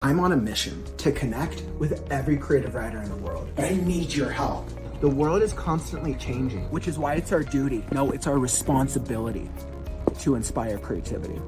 I'm on a mission to connect with every creative writer in the world, but I need your help. The world is constantly changing, which is why it's our duty, no, it's our responsibility to inspire creativity.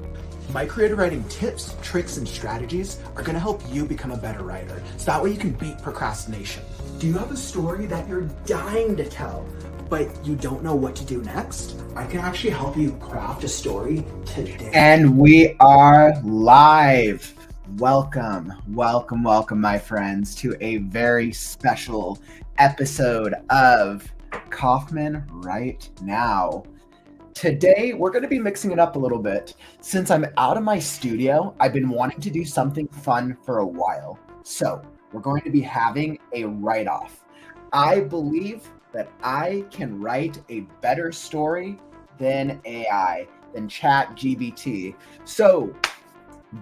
My creative writing tips, tricks, and strategies are gonna help you become a better writer, so that way you can beat procrastination. Do you have a story that you're dying to tell, but you don't know what to do next? I can actually help you craft a story today. And we are live. Welcome, my friends, to a very special episode of Kauffman Right Now. Today, we're going to be mixing it up a little bit. Since I'm out of my studio, I've been wanting to do something fun for a while. So, we're going to be having a write-off. I believe that I can write a better story than AI, than Chat GPT. So,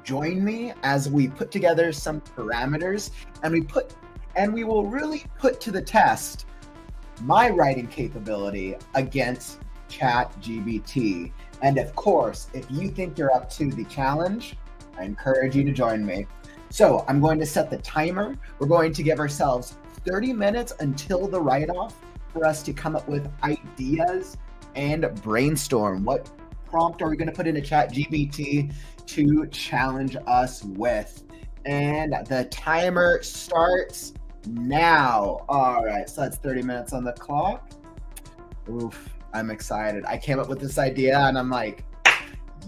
join me as we put together some parameters and we will really put to the test my writing capability against Chat GPT. And of course, if you think you're up to the challenge, I encourage you to join me. So I'm going to set the timer. We're going to give ourselves 30 minutes until the write-off for us to come up with ideas and brainstorm. What prompt are we going to put into Chat GPT to challenge us with? And the timer starts now. All right, so that's 30 minutes on the clock. Oof, I'm excited. I came up with this idea and I'm like,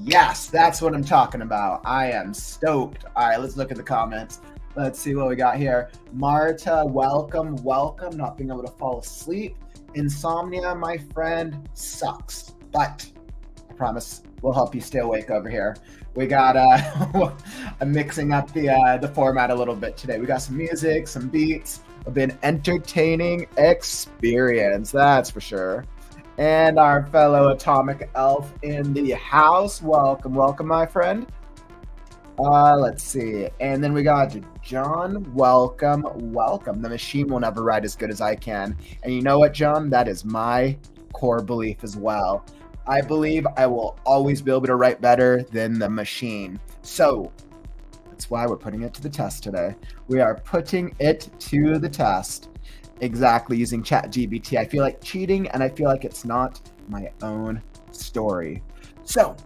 yes, that's what I'm talking about. I am stoked. All right, let's look at the comments. Let's see what we got here. Marta, welcome. Not being able to fall asleep. Insomnia, my friend, sucks. But I promise we'll help you stay awake over here. We got I'm mixing up the format a little bit today. We got some music, some beats, a bit entertaining experience, that's for sure. And our fellow atomic elf in the house. Welcome, my friend. Let's see. And then we got John. Welcome. The machine will never write as good as I can. And you know what, John? That is my core belief as well. I believe I will always be able to write better than the machine. So that's why we're putting it to the test today. We are putting it to the test. Exactly, using ChatGPT. I feel like cheating, and I feel like it's not my own story. So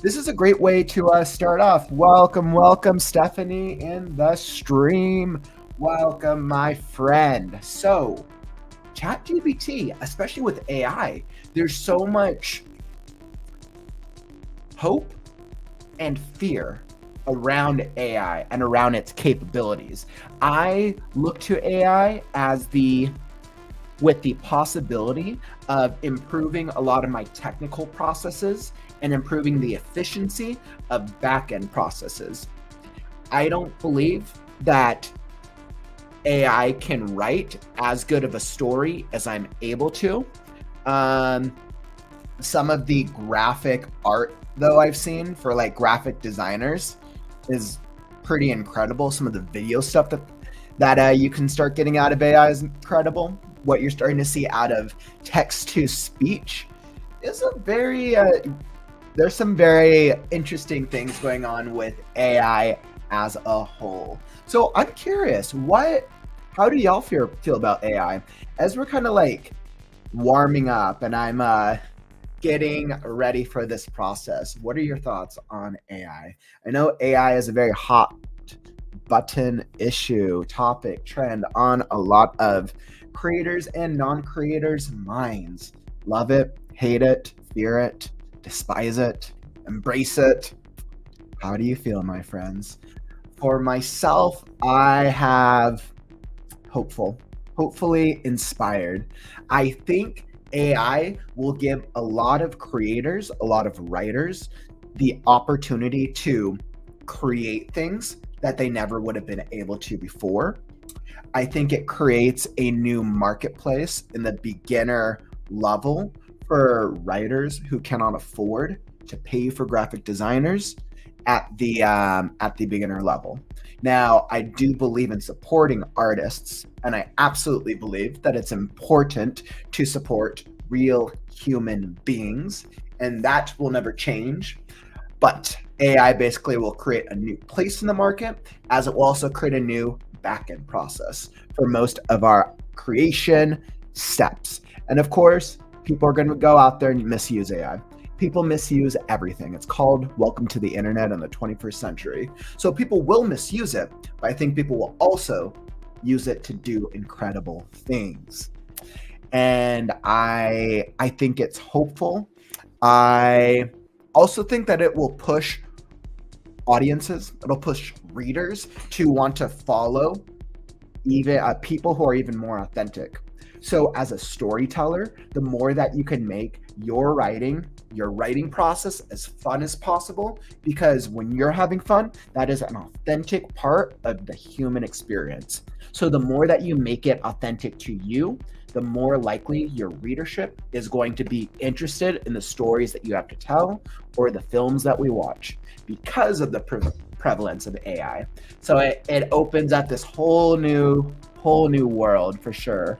this is a great way to start off. Welcome, Stephanie in the stream. Welcome, my friend. So ChatGPT, especially with AI, there's so much hope and fear around AI and around its capabilities. I look to AI as with the possibility of improving a lot of my technical processes and improving the efficiency of back-end processes. I don't believe that AI can write as good of a story as I'm able to. Some of the graphic art, though, I've seen for like graphic designers is pretty incredible. Some of the video stuff that you can start getting out of AI is incredible. What you're starting to see out of text to speech is there's some very interesting things going on with AI as a whole. So I'm curious, how do y'all feel about AI? As we're kind of like warming up and I'm getting ready for this process, what are your thoughts on AI? I know AI is a very hot button issue, topic, trend on a lot of creators and non-creators' minds. Love it, hate it, fear it, despise it, embrace it. How do you feel, my friends? For myself, I have hopefully inspired. I think AI will give a lot of creators, a lot of writers, the opportunity to create things that they never would have been able to before. I think it creates a new marketplace in the beginner level for writers who cannot afford to pay for graphic designers at the beginner level. Now, I do believe in supporting artists, and I absolutely believe that it's important to support real human beings, and that will never change. But AI basically will create a new place in the market, as it will also create a new backend process for most of our creation steps. And of course, people are going to go out there and misuse AI. People misuse everything. It's called welcome to the internet in the 21st century. So people will misuse it, but I think people will also use it to do incredible things. And I think it's hopeful. I also think that it will push audiences, it'll push readers to want to follow even people who are even more authentic. So as a storyteller, the more that you can make your writing process as fun as possible, because when you're having fun, that is an authentic part of the human experience. So the more that you make it authentic to you, the more likely your readership is going to be interested in the stories that you have to tell or the films that we watch, because of the prevalence of AI. So it opens up this whole new world for sure.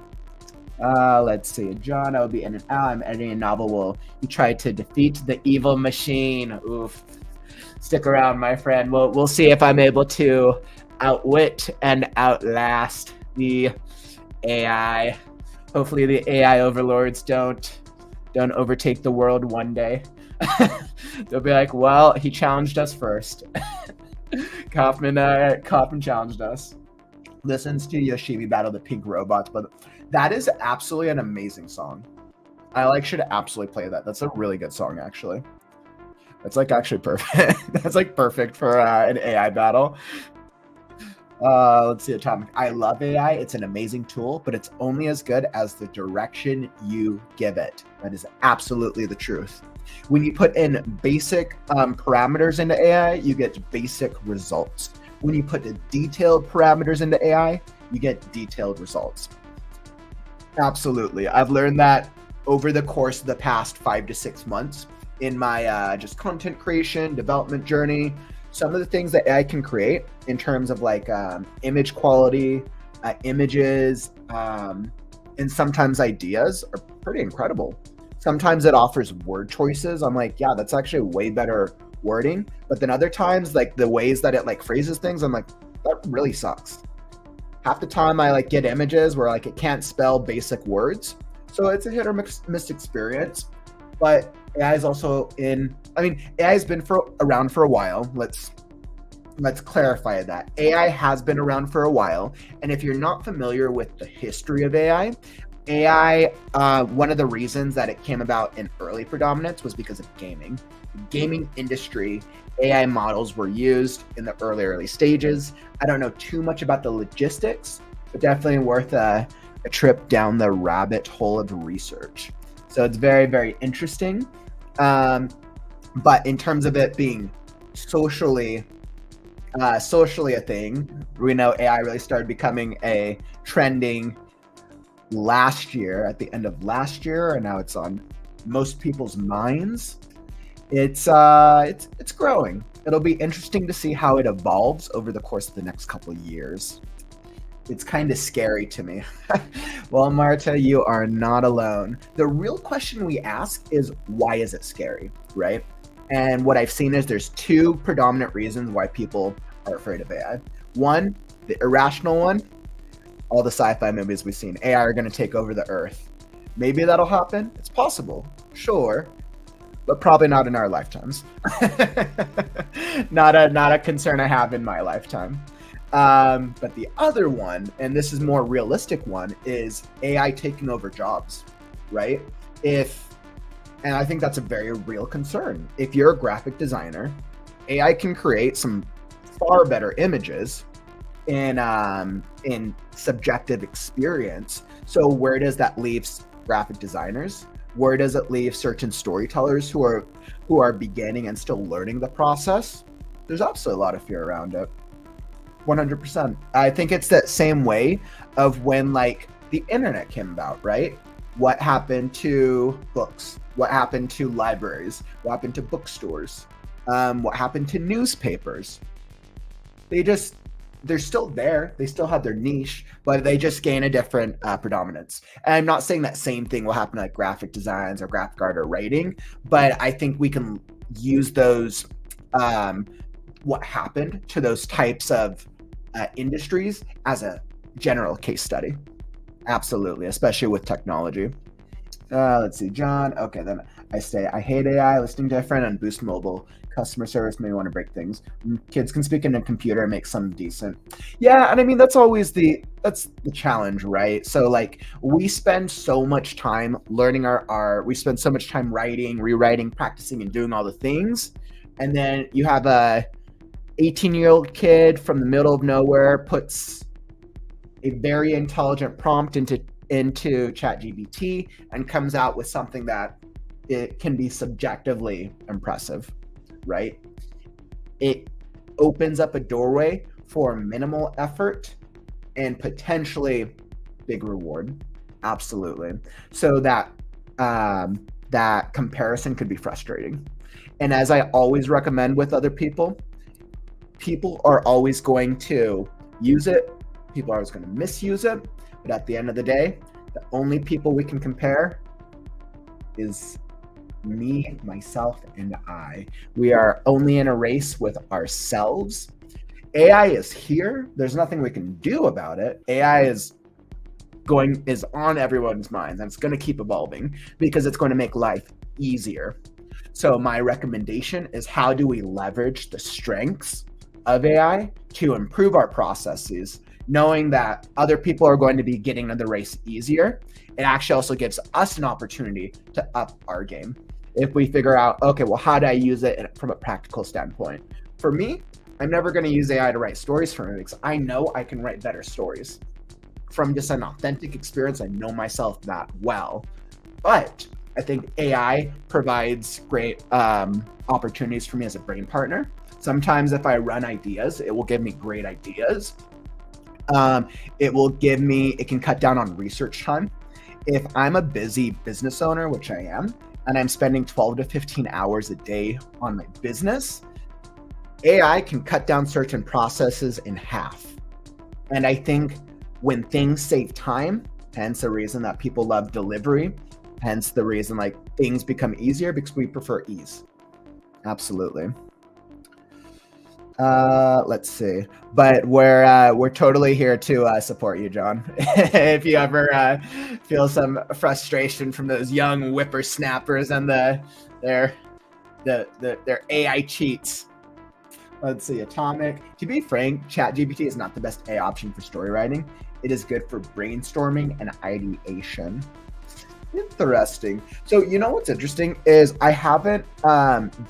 Let's see, John, I will be in and out. I'm editing a novel. Will you try to defeat the evil machine? Oof. Stick around, my friend. We'll see if I'm able to outwit and outlast the AI. Hopefully the AI overlords don't overtake the world one day. They'll be like, well, he challenged us first. Kauffman challenged us. Listens to Yoshibi battle the pink robots, but that is absolutely an amazing song. I should absolutely play that. That's a really good song, actually. That's actually perfect. That's perfect for an AI battle. Let's see, Atomic. I love AI. It's an amazing tool, but it's only as good as the direction you give it. That is absolutely the truth. When you put in basic parameters into AI, you get basic results. When you put the detailed parameters into AI, you get detailed results. Absolutely. I've learned that over the course of the past 5 to 6 months in my just content creation, development journey. Some of the things that AI can create in terms of image quality, images, and sometimes ideas are pretty incredible. Sometimes it offers word choices. I'm like, yeah, that's actually way better wording. But then other times, the ways that it phrases things, I'm like, that really sucks. Half the time I get images where it can't spell basic words. So it's a hit or miss experience. But AI is also AI has been around for a while. Let's clarify that. AI has been around for a while. And if you're not familiar with the history of AI, one of the reasons that it came about in early predominance was because of gaming. The gaming industry, AI models were used in the early stages. I don't know too much about the logistics, but definitely worth a trip down the rabbit hole of research. So it's very, very interesting. But in terms of it being socially a thing, we know AI really started becoming a trending last year, at the end of last year, and now it's on most people's minds. It's growing. It'll be interesting to see how it evolves over the course of the next couple of years. It's kind of scary to me. Well, Marta, you are not alone. The real question we ask is, why is it scary, right? And what I've seen is there's 2 predominant reasons why people are afraid of AI. One, the irrational one, all the sci-fi movies we've seen, AI are going to take over the earth. Maybe that'll happen. It's possible, sure, but probably not in our lifetimes. Not a concern I have in my lifetime. But the other one, and this is more realistic one, is AI taking over jobs, right? And I think that's a very real concern. If you're a graphic designer, AI can create some far better images in subjective experience. So where does that leave graphic designers? Where does it leave certain storytellers who are beginning and still learning the process? There's absolutely a lot of fear around it. 100%. I think it's that same way of when the internet came about, right? What happened to books? What happened to libraries? What happened to bookstores? What happened to newspapers? They're still there. They still have their niche, but they just gain a different predominance. And I'm not saying that same thing will happen graphic designs or graphic art or writing, but I think we can use those what happened to those types of industries as a general case study. Absolutely, especially with technology. Let's see, John. Okay, then I hate AI, listening to a friend on Boost Mobile. Customer service made me want to break things. Kids can speak in a computer and make some decent. Yeah, and I mean that's the challenge, right? So like we spend so much time learning our art, we spend so much time writing, rewriting, practicing, and doing all the things, and then you have a 18-year-old kid from the middle of nowhere puts a very intelligent prompt into Chat GPT and comes out with something that it can be subjectively impressive, right? It opens up a doorway for minimal effort and potentially big reward. Absolutely. So that that comparison could be frustrating. And as I always recommend with other people are always going to use it. People are always going to misuse it. But at the end of the day, the only people we can compare is me, myself, and I. We are only in a race with ourselves. AI is here. There's nothing we can do about it. AI is on everyone's minds, and it's going to keep evolving because it's going to make life easier. So my recommendation is, how do we leverage the strengths of AI to improve our processes, knowing that other people are going to be getting into the race easier? It actually also gives us an opportunity to up our game. If we figure out, okay, well, how do I use it from a practical standpoint? For me, I'm never going to use AI to write stories for me because I know I can write better stories. From just an authentic experience, I know myself that well. But I think AI provides great opportunities for me as a brain partner. Sometimes if I run ideas, it will give me great ideas. It can cut down on research time. If I'm a busy business owner, which I am, and I'm spending 12 to 15 hours a day on my business, AI can cut down certain processes in half. And I think when things save time, hence the reason that people love delivery, hence the reason like things become easier, because we prefer ease. Absolutely. Let's see, but we're totally here to support you, John. If you ever feel some frustration from those young whippersnappers and their AI cheats. Let's see, Atomic. To be frank, Chat GPT is not the best AI option for story writing. It is good for brainstorming and ideation. Interesting. So you know what's interesting is I haven't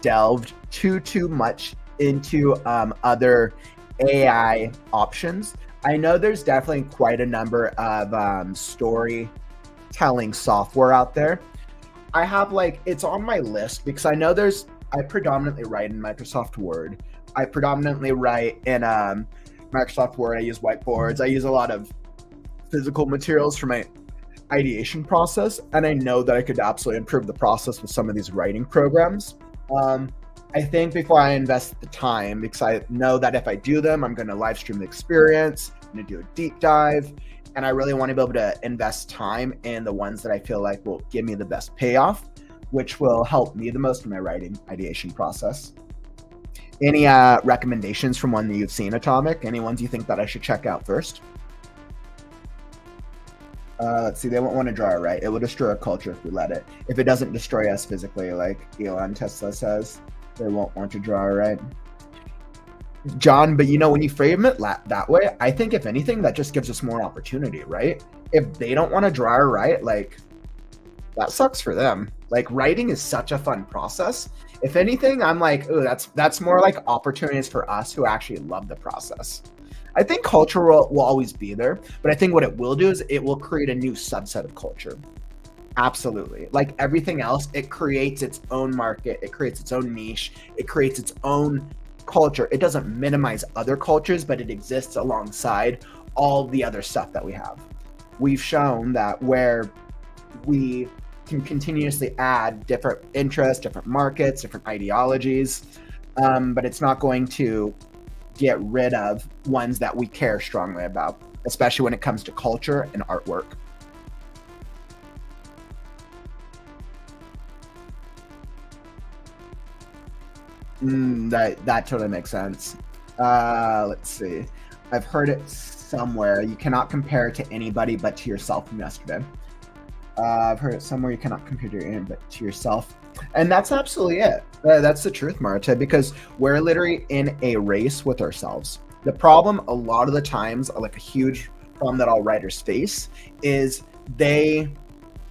delved too much into other AI options. I know there's definitely quite a number of storytelling software out there. I have it's on my list because I know I predominantly write in Microsoft Word. I predominantly write in Microsoft Word. I use whiteboards. I use a lot of physical materials for my ideation process. And I know that I could absolutely improve the process with some of these writing programs. I think before I invest the time, because I know that if I do them, I'm going to live stream the experience, I'm going to do a deep dive, and I really want to be able to invest time in the ones that I feel like will give me the best payoff, which will help me the most in my writing ideation process. Any recommendations from one that you've seen, Atomic? Any ones you think that I should check out first? Let's see, they won't want to draw it right. It will destroy our culture if we let it. If it doesn't destroy us physically, like Elon Tesla says, they won't want to draw it right. John, but when you frame it that way, I think if anything, that just gives us more opportunity, right? If they don't want to draw it right, that sucks for them. Writing is such a fun process. If anything, I'm oh, that's more opportunities for us who actually love the process. I think culture will always be there, but I think what it will do is it will create a new subset of culture. Absolutely. Like everything else, it creates its own market, it creates its own niche, it creates its own culture. It doesn't minimize other cultures, but it exists alongside all the other stuff that we have. We've shown that where we can continuously add different interests, different markets, different ideologies, but it's not going to get rid of ones that we care strongly about, especially when it comes to culture and artwork. That totally makes sense. Let's see. I've heard it somewhere. You cannot compare to anybody but to yourself from yesterday. I've heard it somewhere. You cannot compare to anybody but to yourself. And that's absolutely it. That's the truth, Marta, because we're literally in a race with ourselves. The problem a lot of the times, like a huge problem that all writers face, is and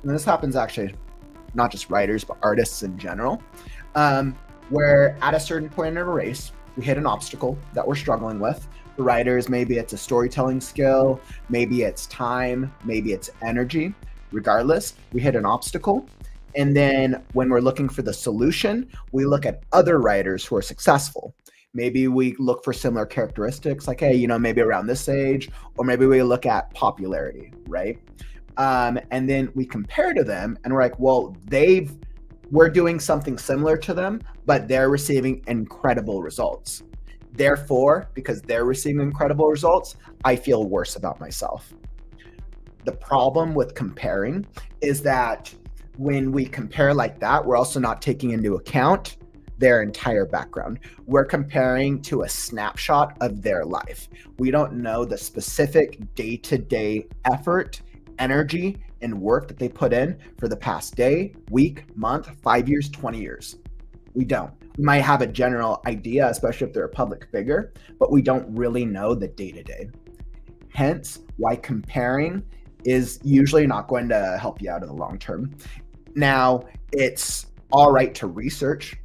this happens actually not just writers, but artists in general, where at a certain point in a race, we hit an obstacle that we're struggling with. For writers, maybe it's a storytelling skill, maybe it's time, maybe it's energy. Regardless, we hit an obstacle. And then when we're looking for the solution, we look at other writers who are successful. Maybe we look for similar characteristics, like, hey, maybe around this age, or maybe we look at popularity, right? And then we compare to them and we're like, well, we're doing something similar to them, but they're receiving incredible results. Therefore, because they're receiving incredible results, I feel worse about myself. The problem with comparing is that when we compare like that, we're also not taking into account their entire background. We're comparing to a snapshot of their life. We don't know the specific day-to-day effort, energy, and work that they put in for the past day, week, month, 5 years, 20 years. We don't. We might have a general idea, especially if they're a public figure, but we don't really know the day-to-day. Hence, why comparing is usually not going to help you out in the long term. Now, it's all right to research.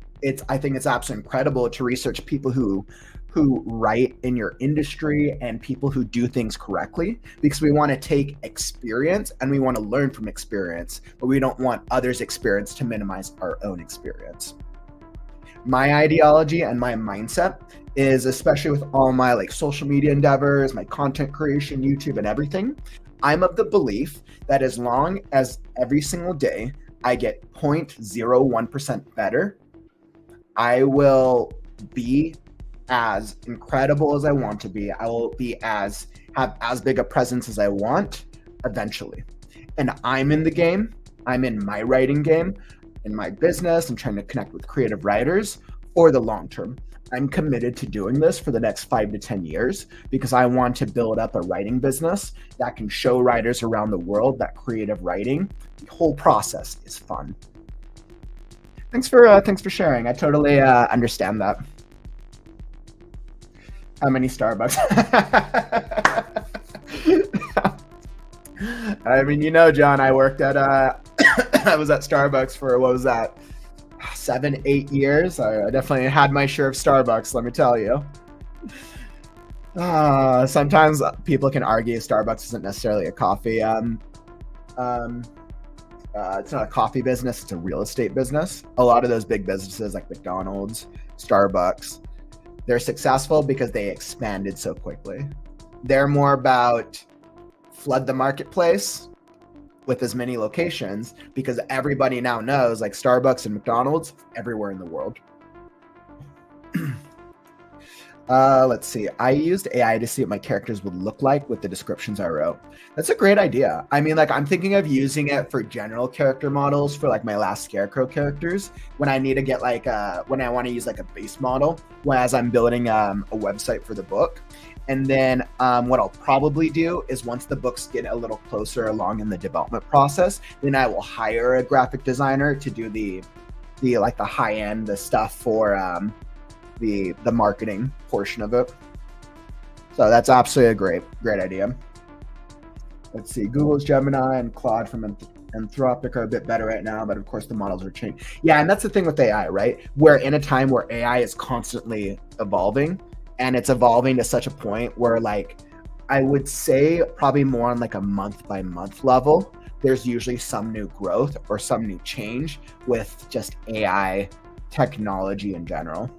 I think it's absolutely incredible to research people who write in your industry and people who do things correctly, because we want to take experience and we want to learn from experience, but we don't want others' experience to minimize our own experience. My ideology and my mindset is, especially with all my like social media endeavors, my content creation, YouTube and everything, I'm of the belief that as long as every single day I get 0.01% better, I will be as incredible as I want to be. I will have as big a presence as I want eventually. And I'm in the game. I'm in my writing game, in my business. I'm trying to connect with creative writers for the long term. I'm committed to doing this for the next 5 to 10 years because I want to build up a writing business that can show writers around the world that creative writing, the whole process is fun. Thanks for sharing. I totally understand that. How many Starbucks? I mean, John, I worked at I was at Starbucks for, what was that, 7-8 years. I definitely had my share of Starbucks, let me tell you. Sometimes people can argue Starbucks isn't necessarily a coffee. It's not a coffee business, it's a real estate business. A lot of those big businesses like McDonald's, Starbucks, they're successful because they expanded so quickly. They're more about flood the marketplace with as many locations because everybody now knows, like Starbucks and McDonald's everywhere in the world. Let's see. I used AI to see what my characters would look like with the descriptions I wrote. That's a great idea. I mean, like, I'm thinking of using it for general character models for like my last Scarecrow characters when I need to get like when I want to use like a base model as I'm building a website for the book. And then what I'll probably do is once the books get a little closer along in the development process, then I will hire a graphic designer to do the like the high end, the stuff for the marketing portion of it. So that's absolutely a great idea. Let's see, Google's Gemini and Claude from Anthropic are a bit better right now, but of course the models are changing. Yeah, and that's the thing with AI, right? We're in a time where AI is constantly evolving, and it's evolving to such a point where, like, I would say probably more on like a month by month level, there's usually some new growth or some new change with just AI technology in general.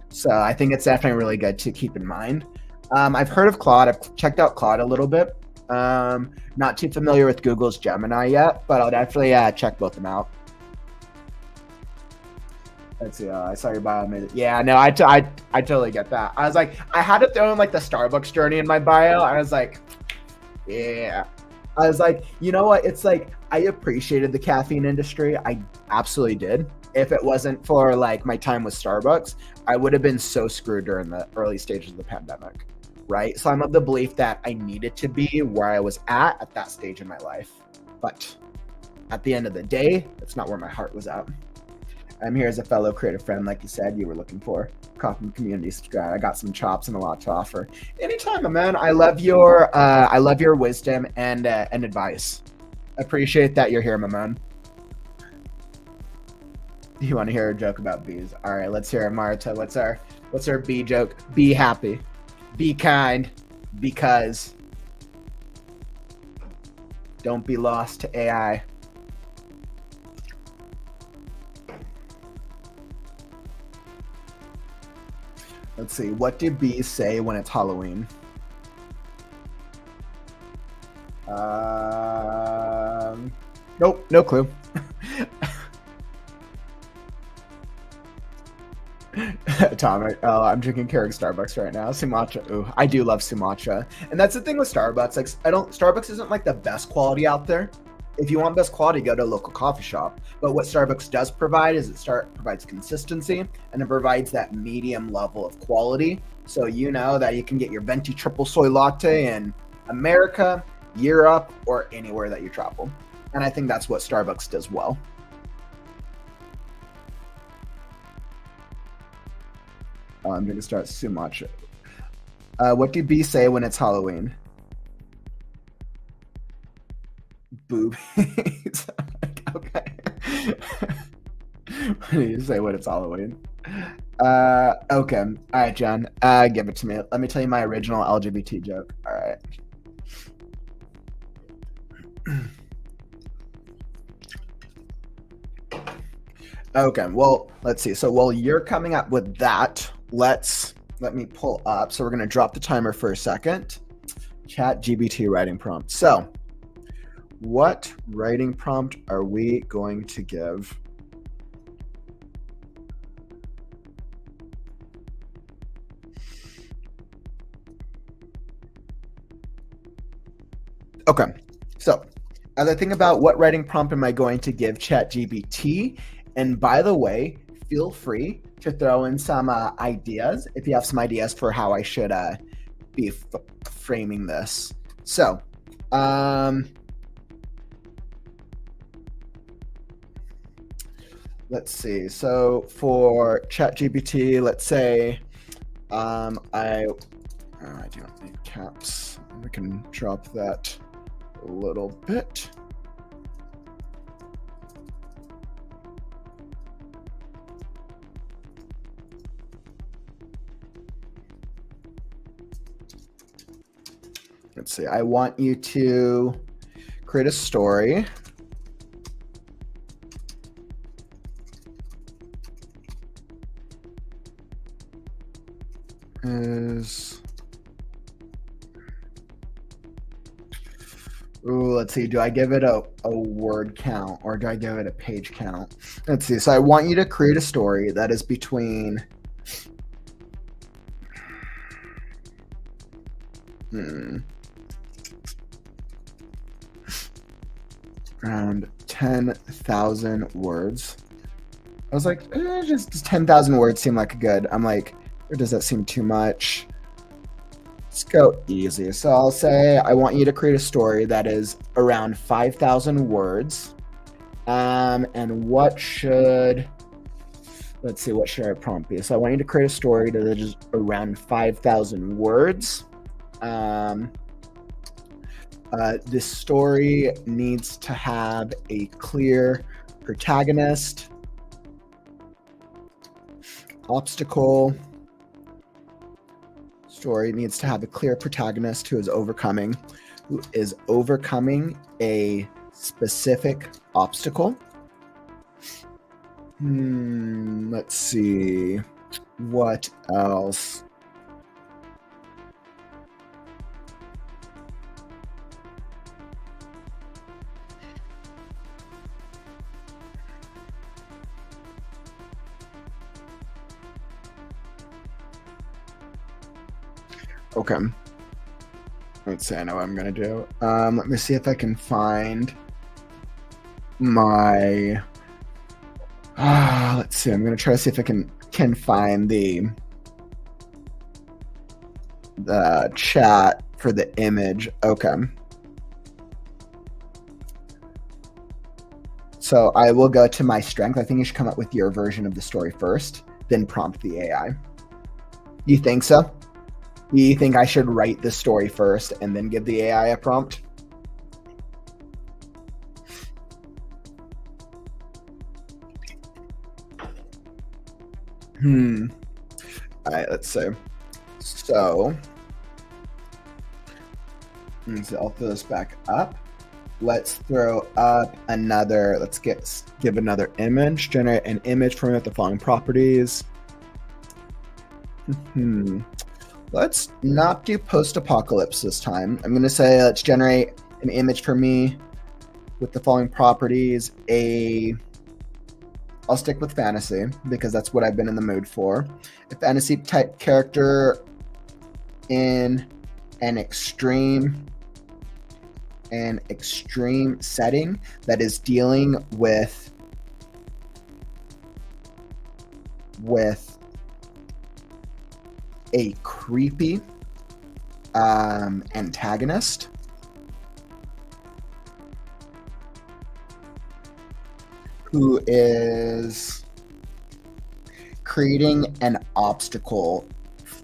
So I think it's definitely really good to keep in mind. I've heard of Claude. I've checked out Claude a little bit. Not too familiar with Google's Gemini yet, but I'll definitely check both of them out. Let's see. I saw your bio. Yeah, no, I totally get that. I was like, I had to throw in like the Starbucks journey in my bio. I was like, yeah. I was like, you know what? It's like, I appreciated the caffeine industry. I absolutely did. if it wasn't for like my time with Starbucks, I would have been so screwed during the early stages of the pandemic, right? So I'm of the belief that I needed to be where I was at that stage in my life. But at the end of the day, that's not where my heart was at. I'm here as a fellow creative friend, like you said, you were looking for. Kauffman community subscribe. I got some chops and a lot to offer. Anytime, my man. I love your wisdom and advice. Appreciate that you're here, my man. You want to hear a joke about bees? All right, let's hear it, Marta. What's our bee joke? Be happy, be kind, because don't be lost to AI. Let's see. What do bees say when it's Halloween? Nope, no clue. Tom, I'm drinking Keurig Starbucks right now. Sumatra. Ooh, I do love Sumatra. And that's the thing with Starbucks. Like, Starbucks isn't like the best quality out there. If you want best quality, go to a local coffee shop. But what Starbucks does provide is it provides consistency, and it provides that medium level of quality. So you know that you can get your venti triple soy latte in America, Europe, or anywhere that you travel. And I think that's what Starbucks does well. I'm going to start Sumatra. What do bees say when it's Halloween? Boobies. Okay. What do you say when it's Halloween? Okay. All right, John. Give it to me. Let me tell you my original LGBT joke. All right. Okay. Well, let's see. So while you're coming up with that, let me pull up. So we're going to drop the timer for a second. Chat GPT writing prompt. So what writing prompt are we going to give? Okay, so as I think about what writing prompt am I going to give ChatGPT, and by the way, feel free to throw in some ideas if you have some ideas for how I should be framing this. So, let's see. So for ChatGPT, let's say I do not need caps. We can drop that a little bit. Let's see. I want you to create a story. Let's see, do I give it a word count or do I give it a page count? Let's see, so I want you to create a story that is between around 10,000 words. I was like, just 10,000 words seem like a good. I'm like, or does that seem too much? Let's go easy. So I'll say I want you to create a story that is around 5,000 words. And what should our prompt be? So I want you to create a story that is around 5,000 words. This story needs to have a clear protagonist, obstacle. Story needs to have a clear protagonist who is overcoming a specific obstacle. Let's see. What else? Okay. Let's see, I know what I'm gonna do. Let me see if I can find my Let's see. I'm gonna try to see if I can find the chat for the image. Okay. So I will go to my strength. I think you should come up with your version of the story first, then prompt the AI. You think so? You think I should write the story first and then give the AI a prompt? All right, let's see. So I'll throw this back up. Let's throw up another, give another image, generate an image from it with the following properties. Let's not do post-apocalypse this time. I'm gonna say let's generate an image for me with the following properties. I'll stick with fantasy because that's what I've been in the mood for. A fantasy type character in an extreme setting that is dealing with a creepy antagonist who is creating an obstacle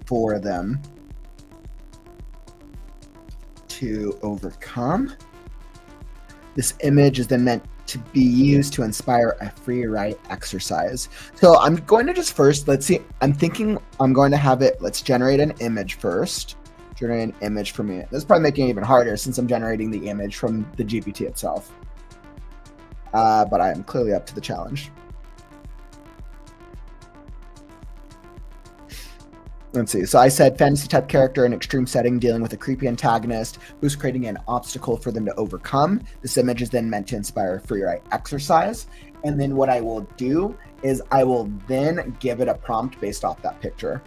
for them to overcome. This image is then meant to be used to inspire a free write exercise. So I'm going to just first, let's see, I'm thinking I'm going to have it, let's generate an image first. Generate an image for me. This is probably making it even harder since I'm generating the image from the GPT itself. But I am clearly up to the challenge. Let's see. So I said fantasy type character in extreme setting dealing with a creepy antagonist who's creating an obstacle for them to overcome. This image is then meant to inspire a free write exercise. And then what I will do is I will then give it a prompt based off that picture.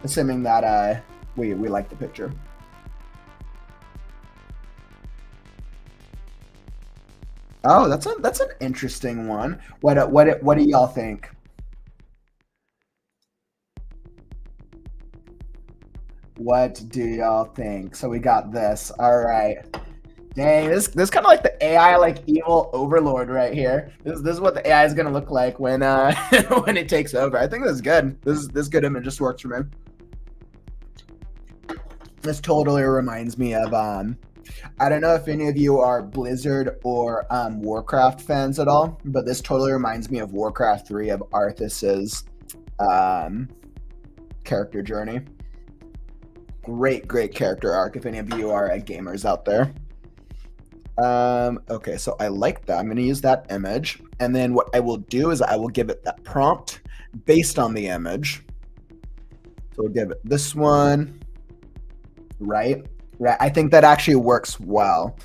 Assuming that we like the picture. Oh, that's an interesting one. What do y'all think? What do y'all think? So we got this. All right. Dang, this kind of like the AI like evil overlord right here. This is what the AI is gonna look like when when it takes over. I think this is good. This good image just works for me. This totally reminds me of I don't know if any of you are Blizzard or Warcraft fans at all, but this totally reminds me of Warcraft 3 of Arthas's character journey. Great character arc if any of you are gamers out there. Okay, so I like that. I'm going to use that image. And then what I will do is I will give it that prompt based on the image. So we'll give it this one, right? I think that actually works well.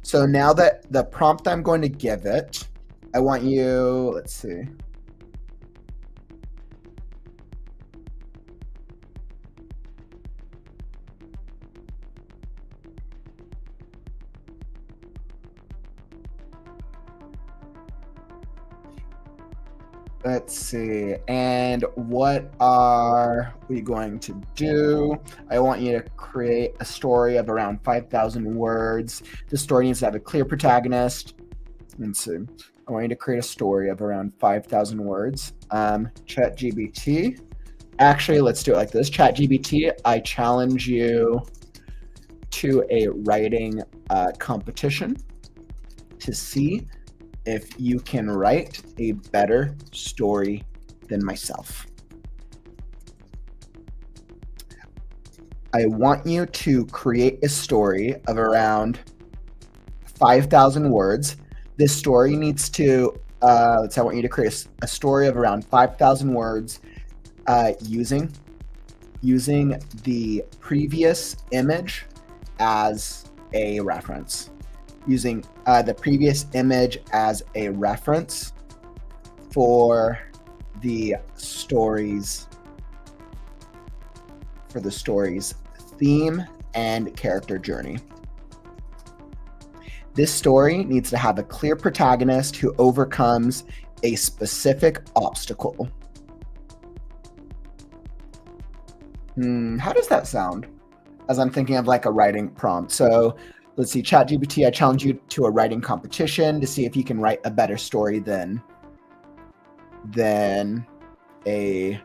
So now that the prompt I'm going to give it, I want you, let's see. Let's see, and what are we going to do? I want you to create a story of around 5,000 words. The story needs to have a clear protagonist. Let's see, I want you to create a story of around 5,000 words. Chat GPT. Actually, let's do it like this. Chat GPT, I challenge you to a writing competition to see if you can write a better story than myself. I want you to create a story of around 5,000 words. This story needs to, I want you to create a story of around 5,000 words using the previous image as a reference. Using the previous image as a reference for the story's theme and character journey. This story needs to have a clear protagonist who overcomes a specific obstacle. How does that sound? As I'm thinking of like a writing prompt. So let's see, Chat GPT, I challenge you to a writing competition to see if you can write a better story than I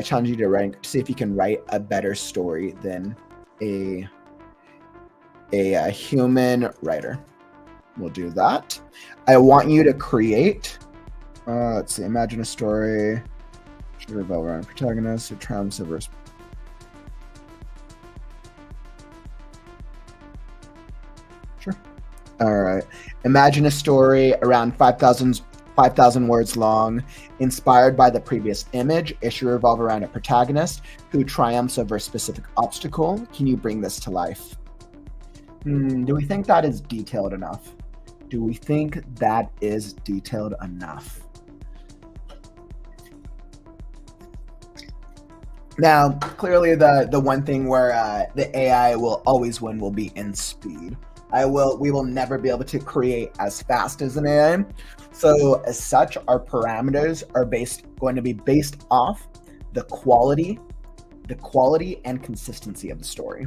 challenge you to see if you can write a better story than a human writer. We'll do that. I want you to create, let's see, imagine a story, should revolve around a protagonist who triumphs over. Sure. All right. Imagine a story around 5,000 words long, inspired by the previous image. It should revolve around a protagonist who triumphs over a specific obstacle. Can you bring this to life? Do we think that is detailed enough? Do we think that is detailed enough? Now, clearly the one thing where the AI will always win will be in speed. We will never be able to create as fast as an AI. So as such, our parameters are going to be based off the quality and consistency of the story.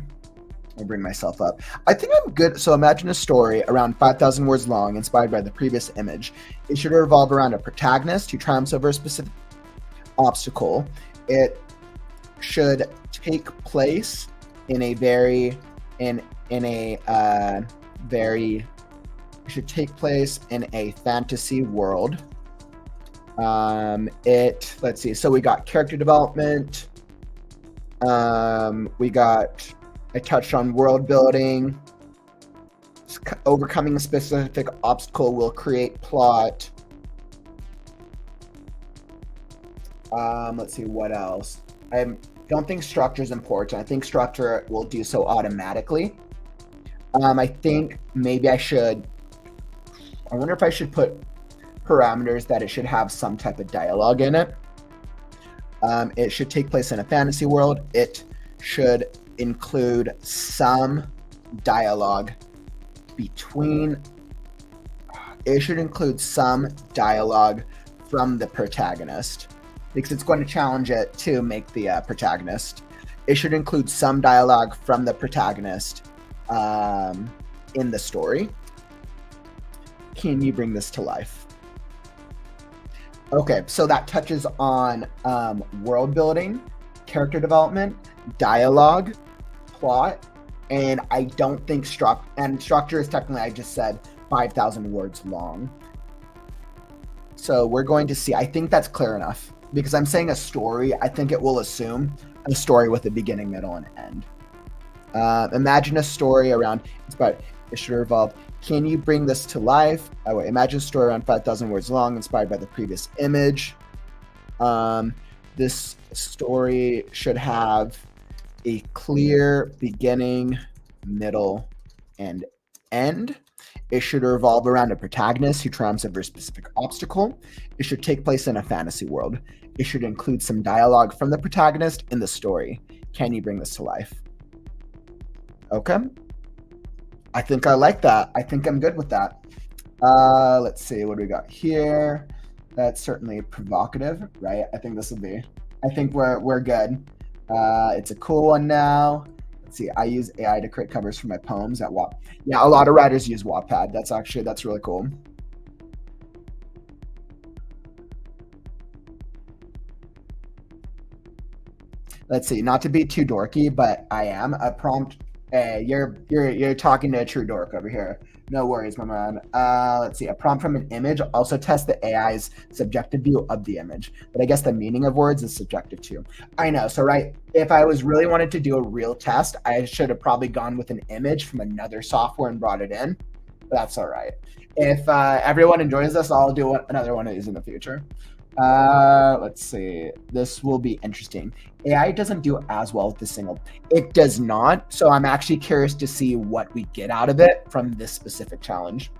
I'll bring myself up. I think I'm good. So imagine a story around 5,000 words long, inspired by the previous image. It should revolve around a protagonist who triumphs over a specific obstacle. It should take place in a very fantasy world. Let's see. So we got character development. I touched on world building. Overcoming a specific obstacle will create plot. Let's see, what else? I don't think structure is important. I think structure will do so automatically. I think maybe I wonder if I should put parameters that it should have some type of dialogue in it. It should take place in a fantasy world. It should include some dialogue from the protagonist, because it's going to challenge it to make the protagonist. It should include some dialogue from the protagonist in the story. Can you bring this to life? Okay, so that touches on world building, character development, dialogue, plot, and I don't think structure is technically, I just said 5,000 words long. So we're going to see, I think that's clear enough, because I'm saying a story, I think it will assume a story with a beginning, middle, and end. Imagine a story around, it should revolve. Can you bring this to life? Imagine a story around 5,000 words long, inspired by the previous image. This story should have a clear beginning, middle, and end. It should revolve around a protagonist who triumphs over a specific obstacle. It should take place in a fantasy world. It should include some dialogue from the protagonist in the story. Can you bring this to life? Okay. I think I like that. I think I'm good with that. Let's see, what do we got here? That's certainly provocative, right? I think we're good. It's a cool one now. Let's see, I use AI to create covers for my poems at Wattpad. Yeah, a lot of writers use Wattpad. That's really cool. Let's see, not to be too dorky, but I am a prompt. Hey, you're talking to a true dork over here. No worries, my man. Let's see. A prompt from an image also tests the AI's subjective view of the image. But I guess the meaning of words is subjective too. I know. So, right, if I was really wanted to do a real test, I should have probably gone with an image from another software and brought it in. But that's all right. If everyone enjoys this, I'll do another one of these in the future. Let's see. This will be interesting. AI doesn't do as well with the single. It does not. So I'm actually curious to see what we get out of it from this specific challenge.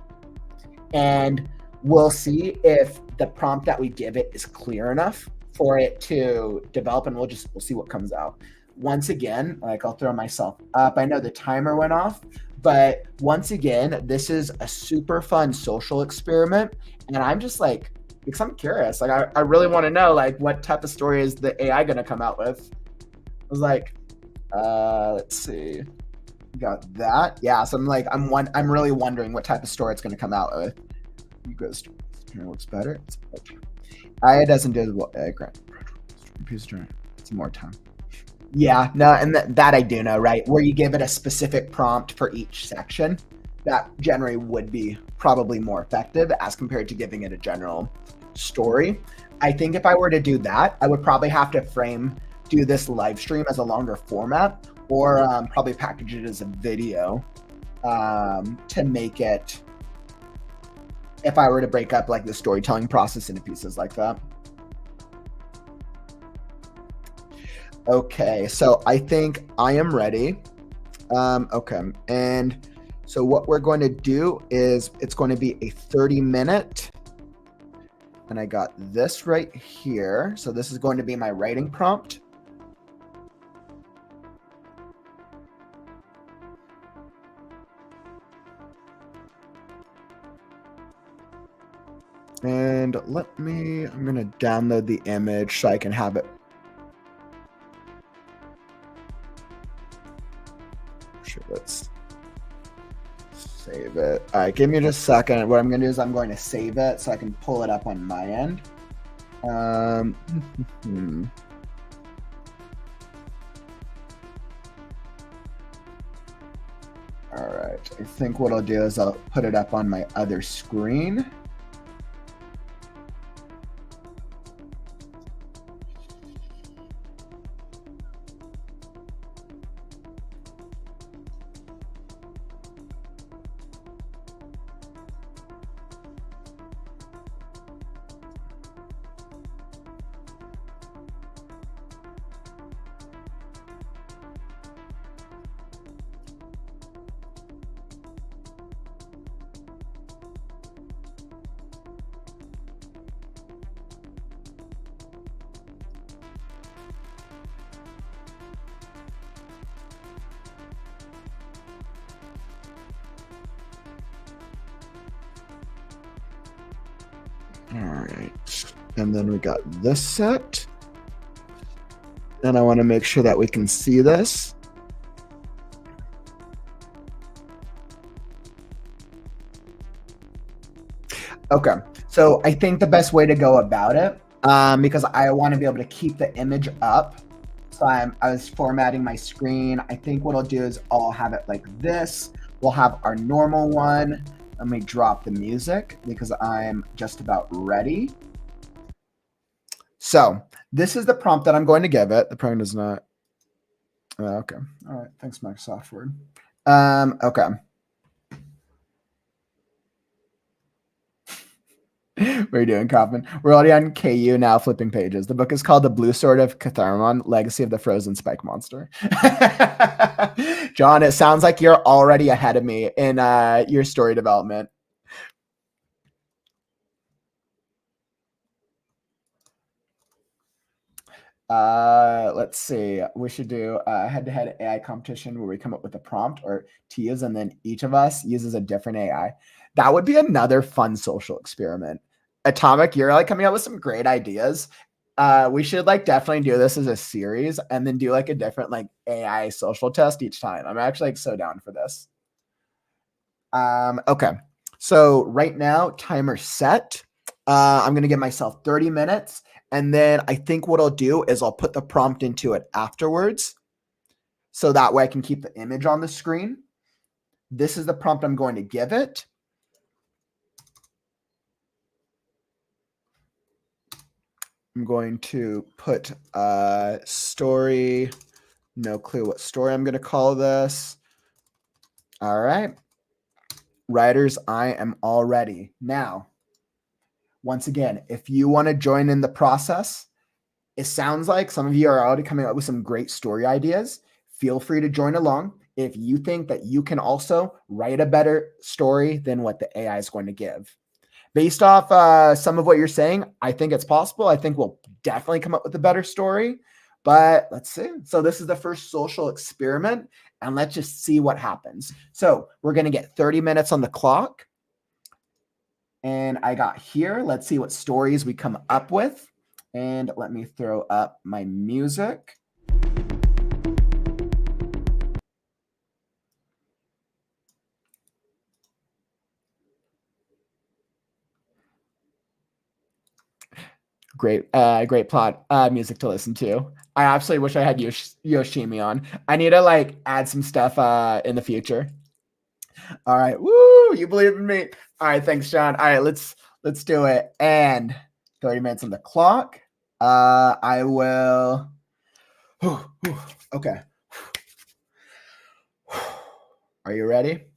And we'll see if the prompt that we give it is clear enough for it to develop, and we'll see what comes out. Once again, like, I'll throw myself up. I know the timer went off, But once again, this is a super fun social experiment. And I'm just like, because I'm curious, like I really want to know like what type of story is the AI going to come out with. I was like, let's see. Got that. Yeah. So I'm really wondering what type of story it's going to come out with. You guys, looks better. It doesn't do as well. It's more time. Yeah, no, and that I do know, right? Where you give it a specific prompt for each section, that generally would be probably more effective as compared to giving it a general story. I think if I were to do that, I would probably have to do this live stream as a longer format, or probably package it as a video to make it, if I were to break up like the storytelling process into pieces like that. Okay, so I think I am ready. Okay, and so what we're going to do is it's going to be a 30-minute, and I got this right here. So this is going to be my writing prompt. And I'm going to download the image so I can have it. Sure, let's save it. All right, give me just a second. What I'm going to do is I'm going to save it so I can pull it up on my end. All right, I think what I'll do is I'll put it up on my other screen. All right, and then we got this set, and I want to make sure that we can see this. Okay, so I think the best way to go about it, because I want to be able to keep the image up, so I was formatting my screen. I think what I'll do is I'll have it like this. We'll have our normal one. Let me drop the music because I'm just about ready. So this is the prompt that I'm going to give it. The prompt is not. Okay. All right. Thanks, Microsoft Word. Okay. What are you doing, Kauffman? We're already on KU now, flipping pages. The book is called The Blue Sword of Catharmon, Legacy of the Frozen Spike Monster. John, it sounds like you're already ahead of me in your story development. Let's see. We should do a head-to-head AI competition where we come up with a prompt or to use, and then each of us uses a different AI. That would be another fun social experiment. Atomic, you're like coming up with some great ideas. We should like definitely do this as a series and then do like a different like AI social test each time. I'm actually like so down for this. Okay. So right now, timer set. I'm going to give myself 30 minutes. And then I think what I'll do is I'll put the prompt into it afterwards. So that way I can keep the image on the screen. This is the prompt I'm going to give it. I'm going to put story, no clue what story I'm going to call this. All right. Writers, I am all ready. Now, once again, if you want to join in the process, it sounds like some of you are already coming up with some great story ideas. Feel free to join along. If you think that you can also write a better story than what the AI is going to give. Based off some of what you're saying, I think it's possible. I think we'll definitely come up with a better story. But let's see. So this is the first social experiment, and let's just see what happens. So we're going to get 30 minutes on the clock. And I got here, let's see what stories we come up with. And let me throw up my music. Great plot music to listen to. I absolutely wish I had Yoshimi on. I need to like add some stuff in the future. All right, woo! You believe in me. All right, thanks, John. All right, let's do it. And 30 minutes on the clock. I will. Okay. Are you ready?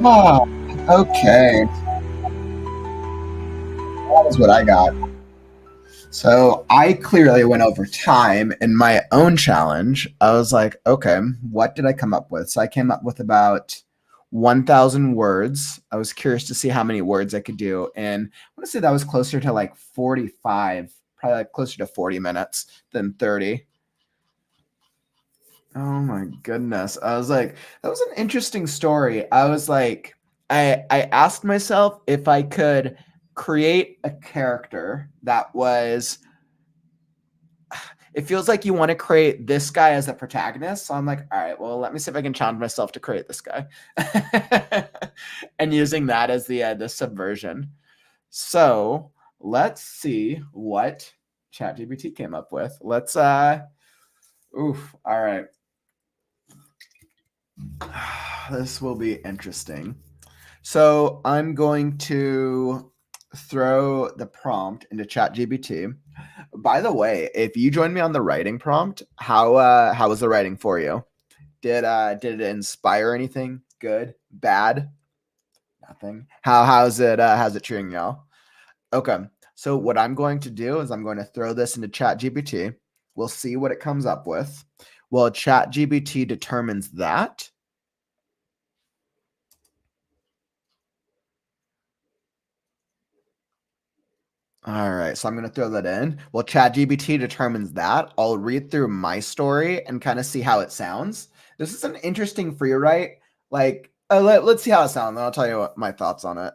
Oh, okay. That was what I got. So I clearly went over time in my own challenge. I was like, okay, what did I come up with? So I came up with about 1,000 words. I was curious to see how many words I could do. And I want to say that was closer to like 45, probably like closer to 40 minutes than 30. Oh my goodness. I was like, that was an interesting story. I was like, I asked myself if I could create a character that was, it feels like you want to create this guy as a protagonist. So I'm like, all right, well, let me see if I can challenge myself to create this guy. And using that as the subversion. So let's see what ChatGPT came up with. Let's all right. This will be interesting. So I'm going to throw the prompt into ChatGPT. By the way, if you join me on the writing prompt, how was the writing for you? Did it inspire anything? Good? Bad? Nothing. How's it treating y'all? Okay. So what I'm going to do is I'm going to throw this into ChatGPT. We'll see what it comes up with. Well, ChatGPT determines that. All right, so I'm going to throw that in. Well, ChatGPT determines that. I'll read through my story and kind of see how it sounds. This is an interesting free write. Like, let's see how it sounds, and I'll tell you what my thoughts on it.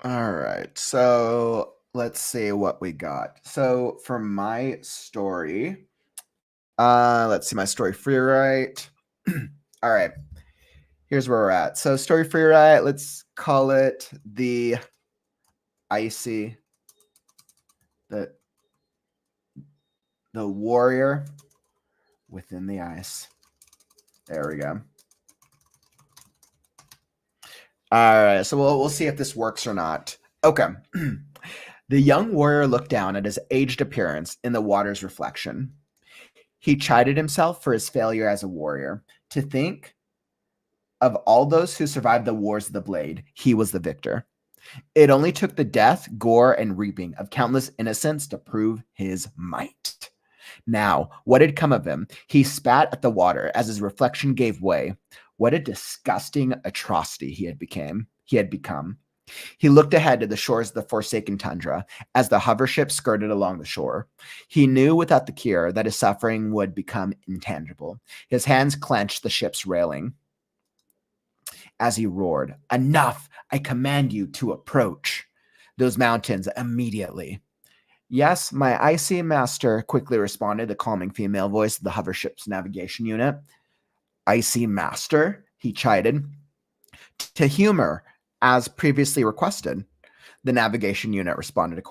All right, so let's see what we got. So for my story, let's see my story free write. All right, here's where we're at. So story free write, let's call it the icy, the warrior within the ice. There we go. All right, so we'll see if this works or not. Okay. The young warrior looked down at his aged appearance in the water's reflection. He chided himself for his failure as a warrior. To think of all those who survived the wars of the blade, he was the victor. It only took the death, gore, and reaping of countless innocents to prove his might. Now, what had come of him? He spat at the water as his reflection gave way. What a disgusting atrocity he had become. He looked ahead to the shores of the forsaken tundra as the hover ship skirted along the shore. He knew without the cure that his suffering would become intangible. His hands clenched the ship's railing as he roared, "Enough! I command you to approach those mountains immediately." "Yes, my icy master," quickly responded the calming female voice of the hover ship's navigation unit. "Icy master?" he chided. "To humor, as previously requested." The navigation unit responded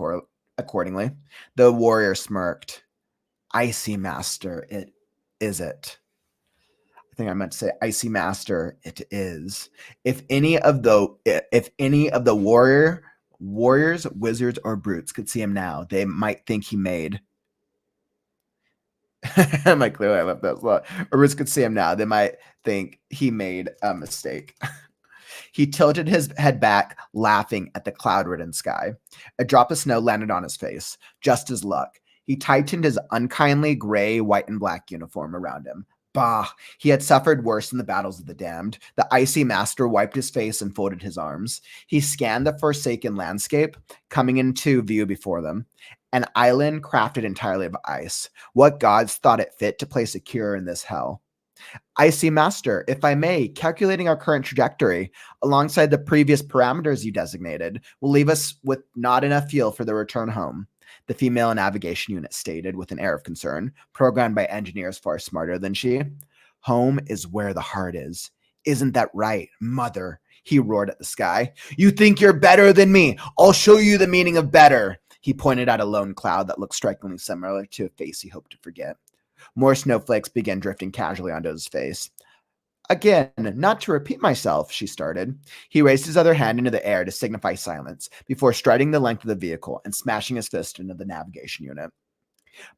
accordingly. The warrior smirked. "Icy master, it is it." I think I meant to say icy master, it is. If any of the warriors, wizards, or brutes could see him now, they might think he made. My clearly I left that slot. Or brutes could see him now, they might think he made a mistake. He tilted his head back, laughing at the cloud-ridden sky. A drop of snow landed on his face, just as luck. He tightened his unkindly gray, white, and black uniform around him. Bah! He had suffered worse in the battles of the damned. The icy master wiped his face and folded his arms. He scanned the forsaken landscape, coming into view before them. An island crafted entirely of ice. What gods thought it fit to place a cure in this hell? "Icy master, if I may, calculating our current trajectory alongside the previous parameters you designated will leave us with not enough fuel for the return home," the female navigation unit stated with an air of concern, programmed by engineers far smarter than she. "Home is where the heart is. Isn't that right, mother?" he roared at the sky. "You think you're better than me? I'll show you the meaning of better." He pointed at a lone cloud that looked strikingly similar to a face he hoped to forget. More snowflakes began drifting casually onto his face. Again, not to repeat myself, she started. He raised his other hand into the air to signify silence before striding the length of the vehicle and smashing his fist into the navigation unit.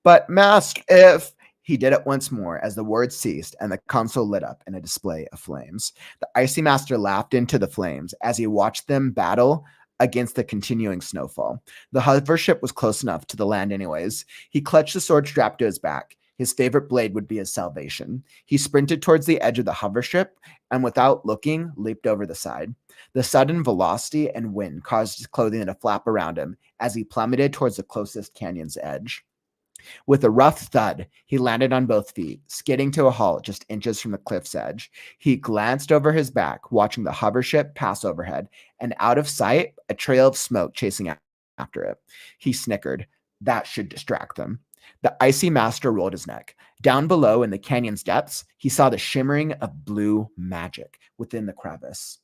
But master, if he did it once more as the words ceased and the console lit up in a display of flames. The icy master laughed into the flames as he watched them battle against the continuing snowfall. The hover ship was close enough to the land anyways. He clutched the sword strapped to his back. His favorite blade would be his salvation. He sprinted towards the edge of the hover ship and without looking, leaped over the side. The sudden velocity and wind caused his clothing to flap around him as he plummeted towards the closest canyon's edge. With a rough thud, he landed on both feet, skidding to a halt just inches from the cliff's edge. He glanced over his back, watching the hover ship pass overhead, and out of sight, a trail of smoke chasing after it. He snickered. That should distract them. The icy master rolled his neck. Down below in the canyon's depths, he saw the shimmering of blue magic within the crevice.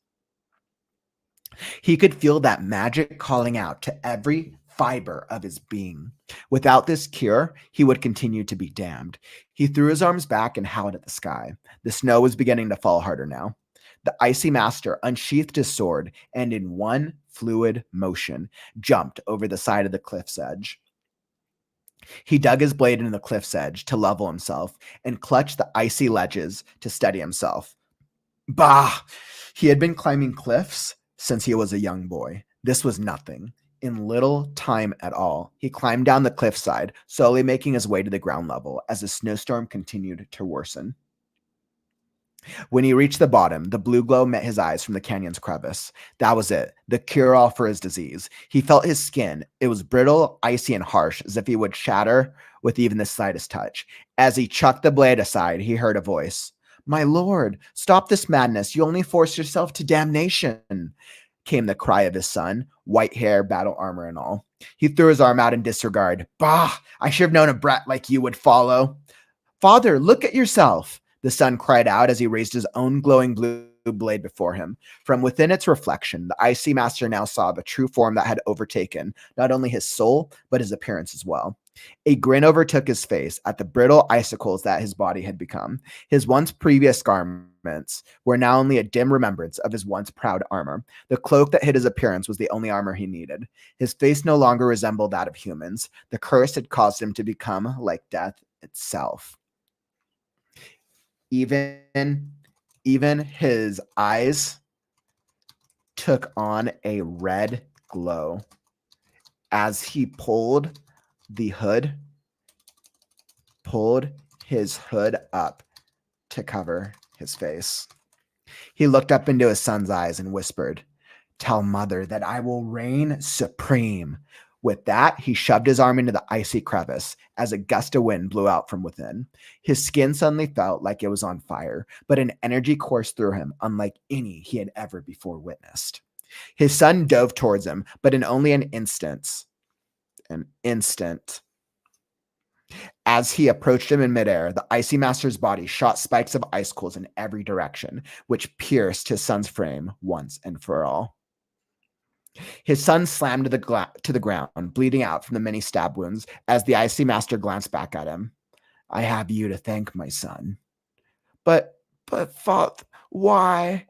He could feel that magic calling out to every fiber of his being. Without this cure, he would continue to be damned. He threw his arms back and howled at the sky. The snow was beginning to fall harder now. The icy master unsheathed his sword and in one fluid motion jumped over the side of the cliff's edge. He dug his blade into the cliff's edge to level himself and clutched the icy ledges to steady himself. Bah! He had been climbing cliffs since he was a young boy. This was nothing. In little time at all, he climbed down the cliffside, slowly making his way to the ground level as the snowstorm continued to worsen. When he reached the bottom, the blue glow met his eyes from the canyon's crevice. That was it, the cure-all for his disease. He felt his skin. It was brittle, icy, and harsh, as if he would shatter with even the slightest touch. As he chucked the blade aside, he heard a voice. "My lord, stop this madness. You only force yourself to damnation," came the cry of his son, white hair, battle armor, and all. He threw his arm out in disregard. Bah! I should have known a brat like you would follow. Father, look at yourself, the son cried out as he raised his own glowing blue blade before him. From within its reflection, the icy master now saw the true form that had overtaken not only his soul, but his appearance as well. A grin overtook his face at the brittle icicles that his body had become. His once previous garments were now only a dim remembrance of his once proud armor. The cloak that hid his appearance was the only armor he needed. His face no longer resembled that of humans. The curse had caused him to become like death itself. Even his eyes took on a red glow as he pulled his hood up to cover his face. He looked up into his son's eyes and whispered, "Tell mother that I will reign supreme." With that, he shoved his arm into the icy crevice as a gust of wind blew out from within. His skin suddenly felt like it was on fire, but an energy coursed through him unlike any he had ever before witnessed. His son dove towards him, but in only an instant. As he approached him in midair, the icy master's body shot spikes of icicles in every direction, which pierced his son's frame once and for all. His son slammed to the ground, bleeding out from the many stab wounds as the icy master glanced back at him. "I have you to thank, my son." But father, why?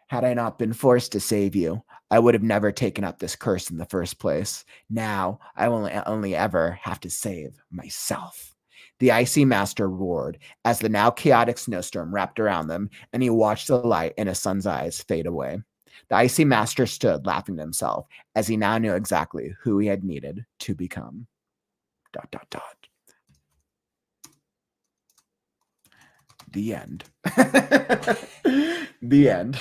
"Had I not been forced to save you, I would have never taken up this curse in the first place. Now I will only ever have to save myself." The icy master roared as the now chaotic snowstorm wrapped around them, and he watched the light in his son's eyes fade away. The icy master stood laughing to himself as he now knew exactly who he had needed to become. ... The end. The end.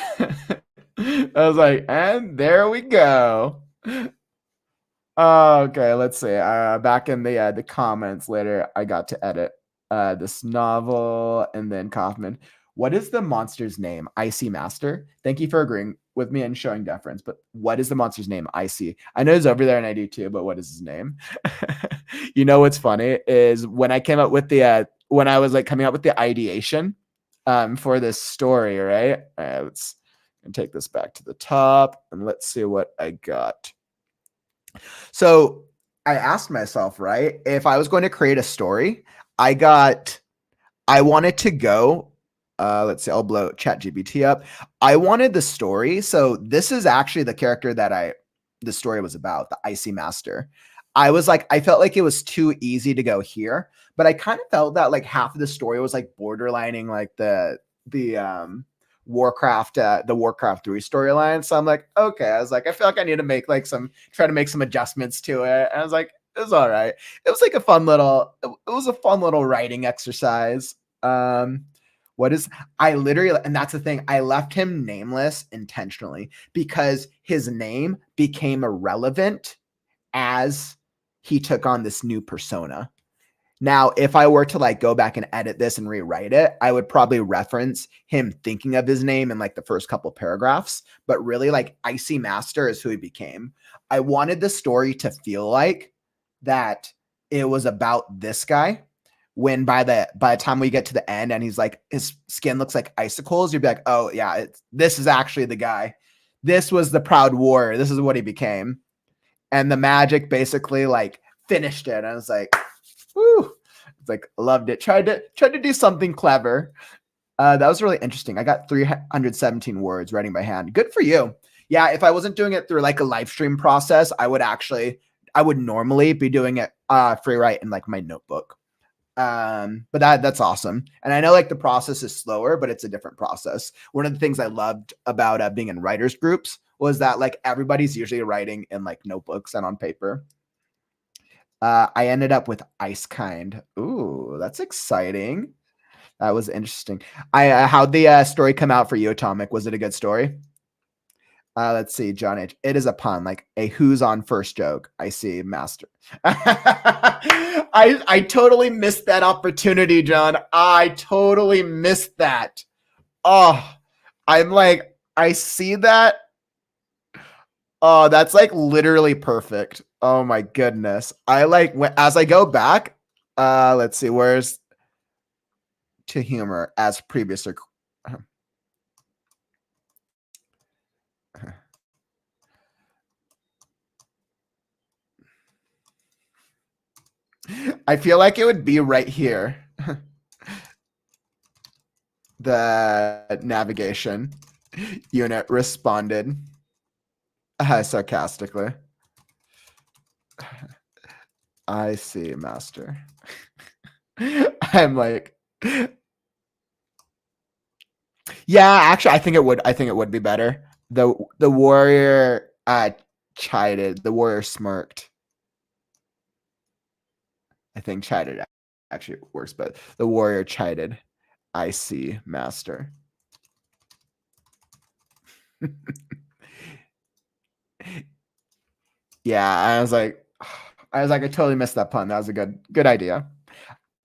I was like, and there we go. Okay, let's see. Back in the comments later, I got to edit this novel and then Kauffman. What is the monster's name? Icy Master. Thank you for agreeing with me and showing deference. But what is the monster's name? Icy. I know he's over there and I do too, but what is his name? You know what's funny is when I came up with the when I was like coming up with the ideation for this story, right? Let's take this back to the top and let's see what I got. So I asked myself, right, if I was going to create a story, I wanted to go Let's see, I'll blow Chat GPT up. I wanted the story. So this is actually the character that the story was about, the Icy Master. I was like, I felt like it was too easy to go here, but I kind of felt that like half of the story was like borderlining like the Warcraft, the Warcraft 3 storyline. So I'm like, okay. I was like, I feel like I need to make like try to make some adjustments to it. And I was like, it was all right. It was like a fun little, it was a fun little writing exercise. I literally, and that's the thing, I left him nameless intentionally because his name became irrelevant as he took on this new persona. Now, if I were to like go back and edit this and rewrite it, I would probably reference him thinking of his name in like the first couple paragraphs, but really like Icy Master is who he became. I wanted the story to feel like that it was about this guy, when by the time we get to the end and he's like, his skin looks like icicles, you'd be like, oh yeah, this is actually the guy. This was the proud warrior. This is what he became. And the magic basically like finished it. And I was like, woo. It's like, loved it. Tried to do something clever. That was really interesting. I got 317 words writing by hand. Good for you. Yeah, if I wasn't doing it through like a live stream process, I would normally be doing it free write in like my notebook. But that's awesome. And I know like the process is slower, but it's a different process. One of the things I loved about being in writers groups was that like everybody's usually writing in like notebooks and on paper. I ended up with Ice Kind. Ooh, that's exciting. That was interesting. How'd the story come out for you, Atomic? Was it a good story? Let's see, John H. It is a pun, like a who's on first joke. I see, Master. I totally missed that opportunity, John. I totally missed that. Oh, I'm like, I see that. Oh, that's like literally perfect. Oh my goodness. I like as I go back, let's see, where's to humor as previous. I feel like it would be right here. The navigation unit responded sarcastically. I see, Master. I'm like, yeah, actually, I think it would be better. The warrior chided. The warrior smirked. I think chided actually works, but the warrior chided. I see, Master. Yeah, I was like, I totally missed that pun. That was a good idea.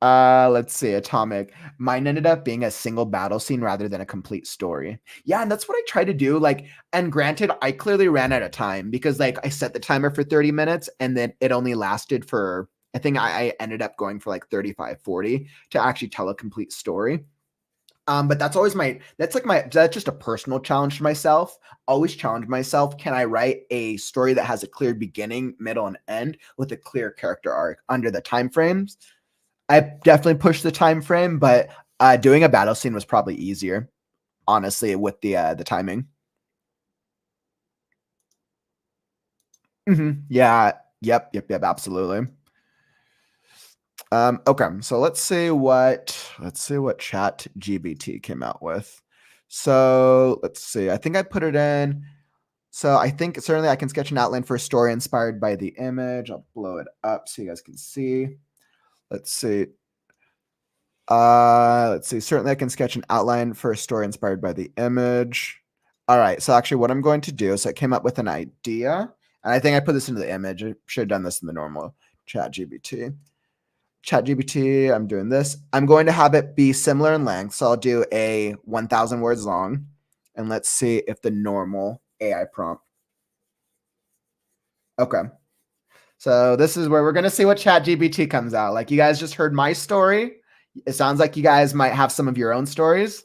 Let's see, Atomic. Mine ended up being a single battle scene rather than a complete story. Yeah, and that's what I tried to do. Like, and granted, I clearly ran out of time because like I set the timer for 30 minutes and then it only lasted for, I think I ended up going for like 35, 40 to actually tell a complete story. But that's always that's just a personal challenge to myself. Always challenge myself. Can I write a story that has a clear beginning, middle, and end with a clear character arc under the time frames? I definitely pushed the time frame, but doing a battle scene was probably easier, honestly, with the timing. Yeah. Yep. Absolutely. Okay, so let's see what Chat GPT came out with. So let's see. I think I put it in. So I think certainly I can sketch an outline for a story inspired by the image. I'll blow it up so you guys can see. Let's see. Certainly I can sketch an outline for a story inspired by the image. All right. So actually what I'm going to do is I came up with an idea. And I think I put this into the image. I should have done this in the normal Chat GPT. Chat GPT, I'm doing this. I'm going to have it be similar in length. So I'll do a 1,000 words long. And let's see if the normal AI prompt. Okay. So this is where we're going to see what Chat GPT comes out. Like you guys just heard my story. It sounds like you guys might have some of your own stories.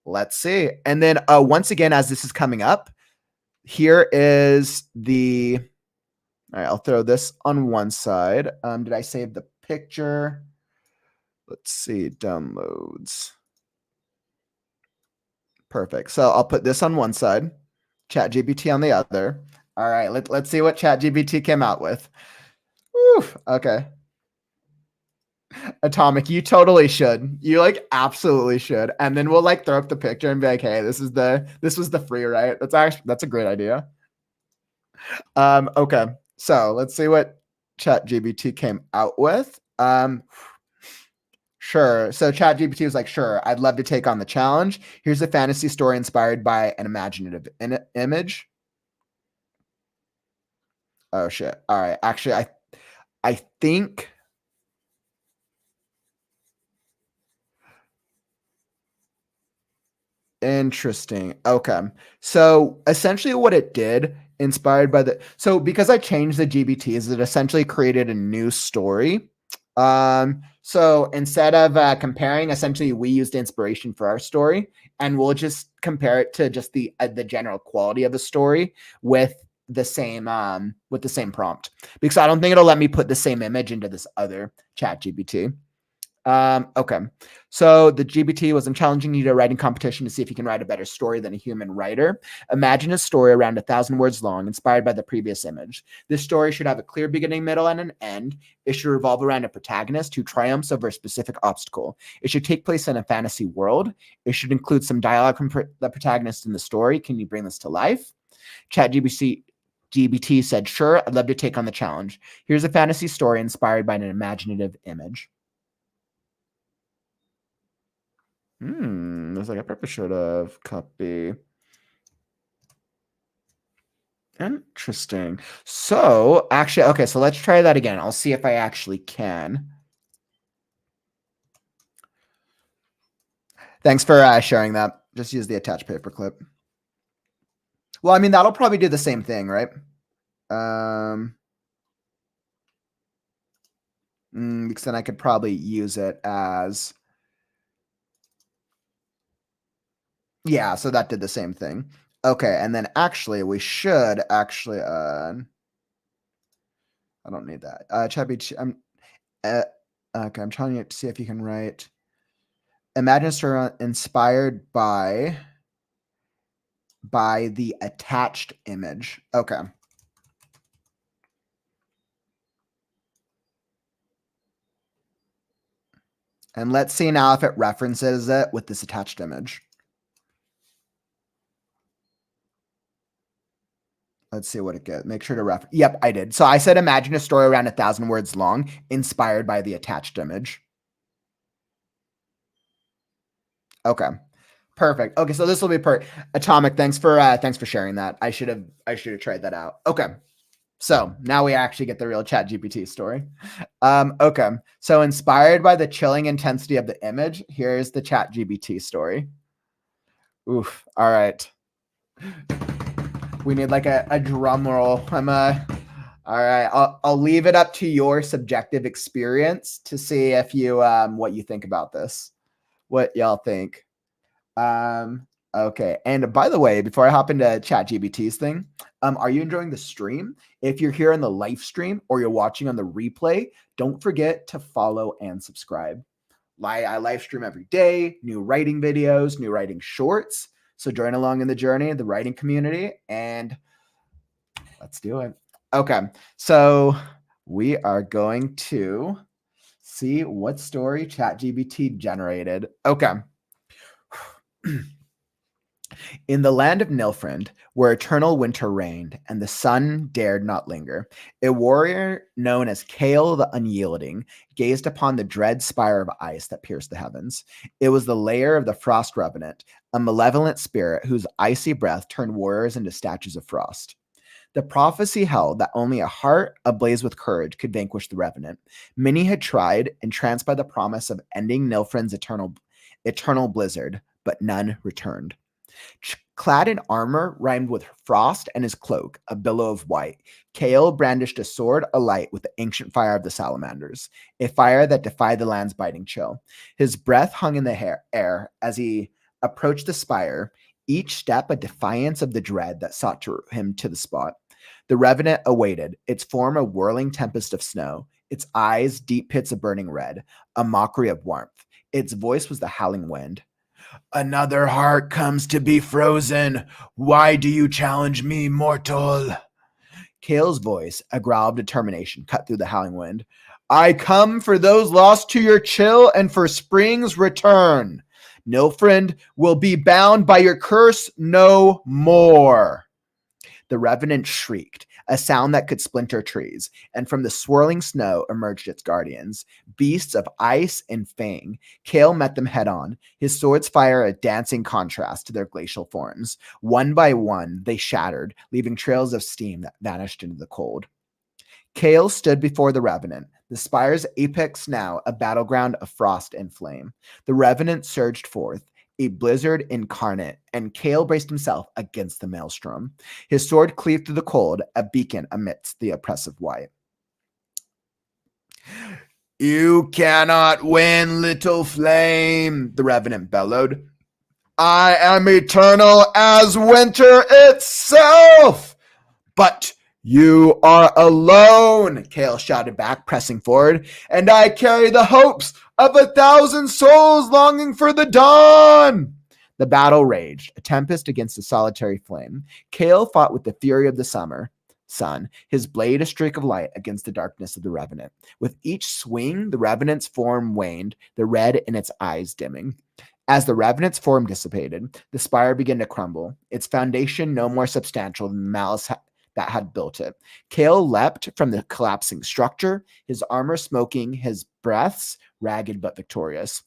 Let's see. And then once again, as this is coming up, here is the, all right, I'll throw this on one side. Did I save the picture? Let's see, downloads. Perfect. So I'll put this on one side, Chat GPT on the other. All right, let's see what Chat GPT came out with. Woo, okay. Atomic, you totally should. You like absolutely should. And then we'll like throw up the picture and be like, hey, this was the free, right? That's a great idea. Okay. So let's see what ChatGPT came out with. Sure. So ChatGPT was like, sure, I'd love to take on the challenge. Here's a fantasy story inspired by an imaginative image. Oh shit. All right. Actually, I think interesting. Okay. So essentially what it did, inspired by because I changed the GBTs, it essentially created a new story. So instead of comparing, essentially we used inspiration for our story, and we'll just compare it to just the general quality of the story with the same prompt, because I don't think it'll let me put the same image into this other Chat GPT. Okay. So the GBT was challenging you to a writing competition to see if you can write a better story than a human writer. Imagine a story around 1,000 words long, inspired by the previous image. This story should have a clear beginning, middle, and an end. It should revolve around a protagonist who triumphs over a specific obstacle. It should take place in a fantasy world. It should include some dialogue from the protagonist in the story. Can you bring this to life? GBT said, sure, I'd love to take on the challenge. Here's a fantasy story inspired by an imaginative image. Looks like I probably should have copy. Interesting. So actually, okay, so let's try that again. I'll see if I actually can. Thanks for sharing that. Just use the attached paperclip. Well, I mean, that'll probably do the same thing, right? Because then I could probably use it as... Yeah, so that did the same thing. Okay, and then actually, we should actually... I don't need that. Chubby, okay, I'm trying to see if you can write... Imagine a story inspired by the attached image. Okay. And let's see now if it references it with this attached image. Let's see what it gets. Make sure to reference. Yep, I did. So I said, imagine a story around 1,000 words long, inspired by the attached image. Okay. Perfect. Okay, so this will be Atomic. Thanks for sharing that. I should have tried that out. Okay. So now we actually get the real Chat GPT story. Okay. So inspired by the chilling intensity of the image, here's the Chat GPT story. Oof. All right. We need like a drum roll. All right. I'll leave it up to your subjective experience to see if you what you think about this. What y'all think? Okay. And by the way, before I hop into ChatGPT's thing, are you enjoying the stream? If you're here on the live stream or you're watching on the replay, don't forget to follow and subscribe. I live stream every day, new writing videos, new writing shorts. So join along in the journey, the writing community, and let's do it. Okay. So we are going to see what story ChatGPT generated. Okay. In the land of Nilfriend, where eternal winter reigned and the sun dared not linger, a warrior known as Kale the Unyielding gazed upon the dread spire of ice that pierced the heavens. It was the lair of the Frost Revenant, a malevolent spirit whose icy breath turned warriors into statues of frost. The prophecy held that only a heart ablaze with courage could vanquish the Revenant. Many had tried, entranced by the promise of ending Nilfrind's eternal blizzard, but none returned. Clad in armor rhymed with frost and his cloak, a billow of white, Kale brandished a sword alight with the ancient fire of the salamanders, a fire that defied the land's biting chill. His breath hung in the air as he approached the spire, each step a defiance of the dread that sought him to the spot. The Revenant awaited, its form a whirling tempest of snow, its eyes deep pits of burning red, a mockery of warmth. Its voice was the howling wind. Another heart comes to be frozen. Why do you challenge me, mortal? Kale's voice, a growl of determination, cut through the howling wind. I come for those lost to your chill and for spring's return. No friend will be bound by your curse no more. The revenant shrieked, a sound that could splinter trees, and from the swirling snow emerged its guardians, beasts of ice and fang. Kale met them head on, his swords fire a dancing contrast to their glacial forms. One by one, they shattered, leaving trails of steam that vanished into the cold. Kale stood before the Revenant, the spire's apex now a battleground of frost and flame. The Revenant surged forth, a blizzard incarnate, and Kale braced himself against the maelstrom. His sword cleaved through the cold, a beacon amidst the oppressive white. You cannot win, little flame, the Revenant bellowed. I am eternal as winter itself. But you are alone, Kale shouted back, pressing forward, and I carry the hopes of 1,000 souls longing for the dawn. The battle raged, a tempest against a solitary flame. Kale fought with the fury of the summer sun, his blade a streak of light against the darkness of the Revenant. With each swing, the Revenant's form waned, the red in its eyes dimming. As the Revenant's form dissipated, the spire began to crumble, its foundation no more substantial than the malice that had built it. Kale leapt from the collapsing structure, his armor smoking, his breaths ragged but victorious.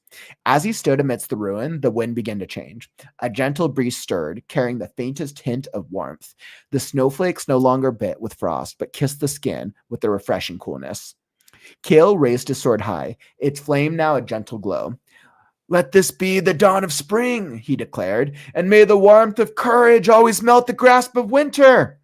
As he stood amidst the ruin, the wind began to change. A gentle breeze stirred, carrying the faintest hint of warmth. The snowflakes no longer bit with frost, but kissed the skin with a refreshing coolness. Kale raised his sword high, its flame now a gentle glow. Let this be the dawn of spring, he declared, and may the warmth of courage always melt the grasp of winter.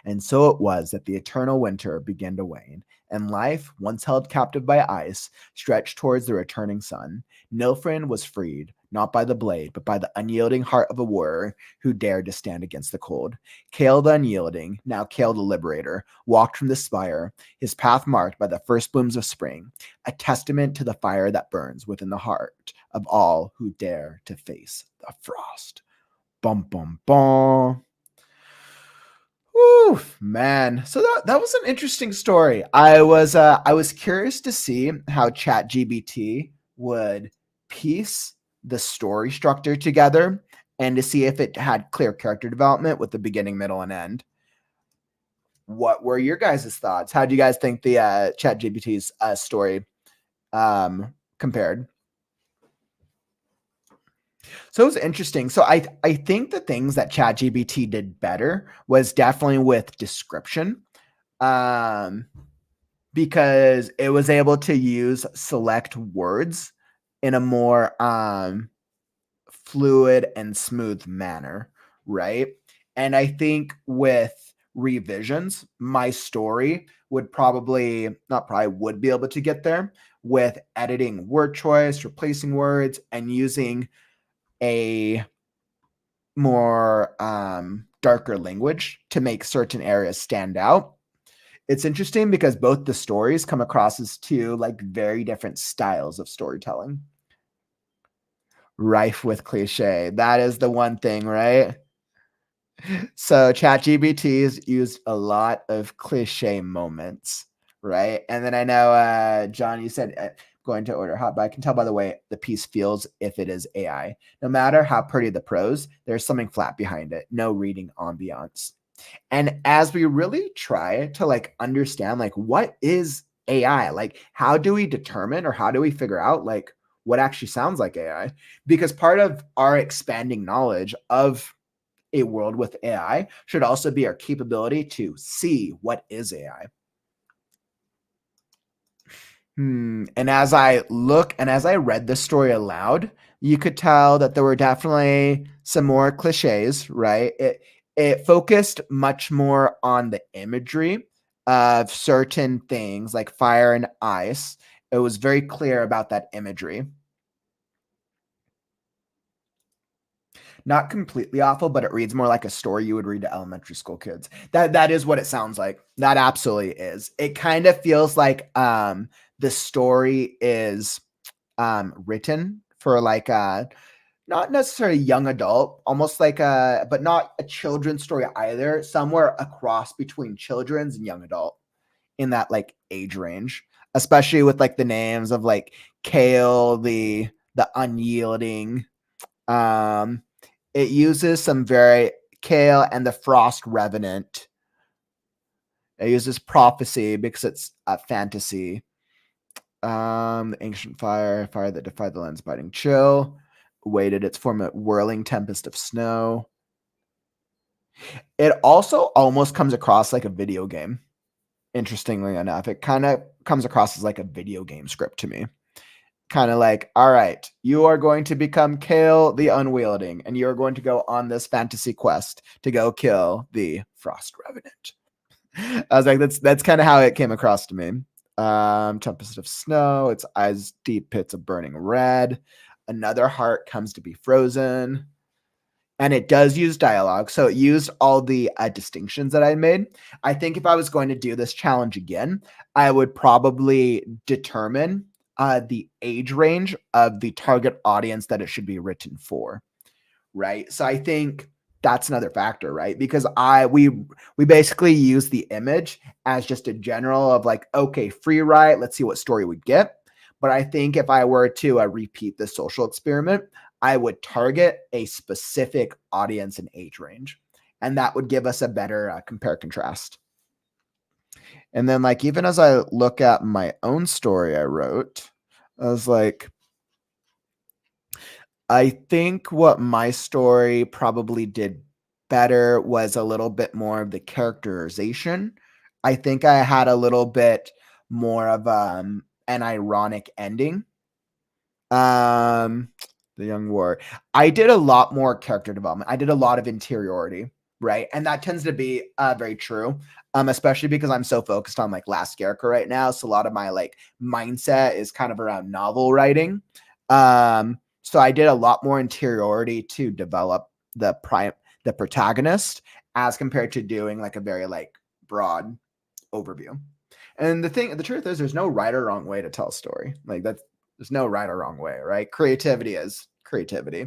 And so it was that the eternal winter began to wane, and life, once held captive by ice, stretched towards the returning sun. Nilfrin was freed, not by the blade, but by the unyielding heart of a warrior who dared to stand against the cold. Kale the unyielding, now Kale the liberator, walked from the spire, his path marked by the first blooms of spring, a testament to the fire that burns within the heart of all who dare to face the frost. Bum, bum, bum. Whew, man. So that was an interesting story. I was curious to see how ChatGPT would piece the story structure together and to see if it had clear character development with the beginning, middle, and end. What were your guys' thoughts? How do you guys think the ChatGPT's story compared? So it was interesting. So I think the things that ChatGPT did better was definitely with description, because it was able to use select words in a more fluid and smooth manner, right? And I think with revisions, my story would would be able to get there with editing word choice, replacing words, and using a more darker language to make certain areas stand out. It's interesting because both the stories come across as two like very different styles of storytelling. Rife with cliche. That is the one thing, right? So ChatGPT has used a lot of cliche moments, right? And then I know, John, you said going to order hot, but I can tell by the way the piece feels if it is AI. No matter how pretty the prose, there's something flat behind it. No reading ambiance. And as we really try to like understand like what is AI, like how do we determine or how do we figure out like what actually sounds like AI? Because part of our expanding knowledge of a world with AI should also be our capability to see what is AI. And as I look and as I read this story aloud, you could tell that there were definitely some more cliches, right? It focused much more on the imagery of certain things like fire and ice. It was very clear about that imagery. Not completely awful, but it reads more like a story you would read to elementary school kids. That is what it sounds like. That absolutely is. It kind of feels like the story is written for like not necessarily young adult, almost like but not a children's story either. Somewhere across between children's and young adult in that like age range, especially with like the names of like Kale, the unyielding. It uses some very Kale and the Frost Revenant. It uses prophecy because it's a fantasy. The ancient fire that defied the land's biting chill, waited its form a whirling tempest of snow. It also almost comes across like a video game. Interestingly enough, it kind of comes across as like a video game script to me. Kind of like, all right, you are going to become Kale the Unwielding, and you're going to go on this fantasy quest to go kill the Frost Revenant. I was like, that's kind of how it came across to me. Tempest of snow, its eyes deep pits of burning red. Another heart comes to be frozen. And it does use dialogue. So it used all the distinctions that I made. I think if I was going to do this challenge again, I would probably determine the age range of the target audience that it should be written for. Right. So I think that's another factor, right? Because we basically use the image as just a general of like, okay, free write, let's see what story we get. But I think if I were to repeat the social experiment, I would target a specific audience and age range, and that would give us a better compare contrast. And then like, even as I look at my own story I wrote, I was like, I think what my story probably did better was a little bit more of the characterization. I think I had a little bit more of an ironic ending. The young war. I did a lot more character development. I did a lot of interiority, right? And that tends to be very true. Especially because I'm so focused on like Last Scarecrow right now. So a lot of my like mindset is kind of around novel writing. So I did a lot more interiority to develop the protagonist as compared to doing like a very like broad overview. And the truth is there's no right or wrong way to tell a story. Like there's no right or wrong way, right? Creativity is creativity.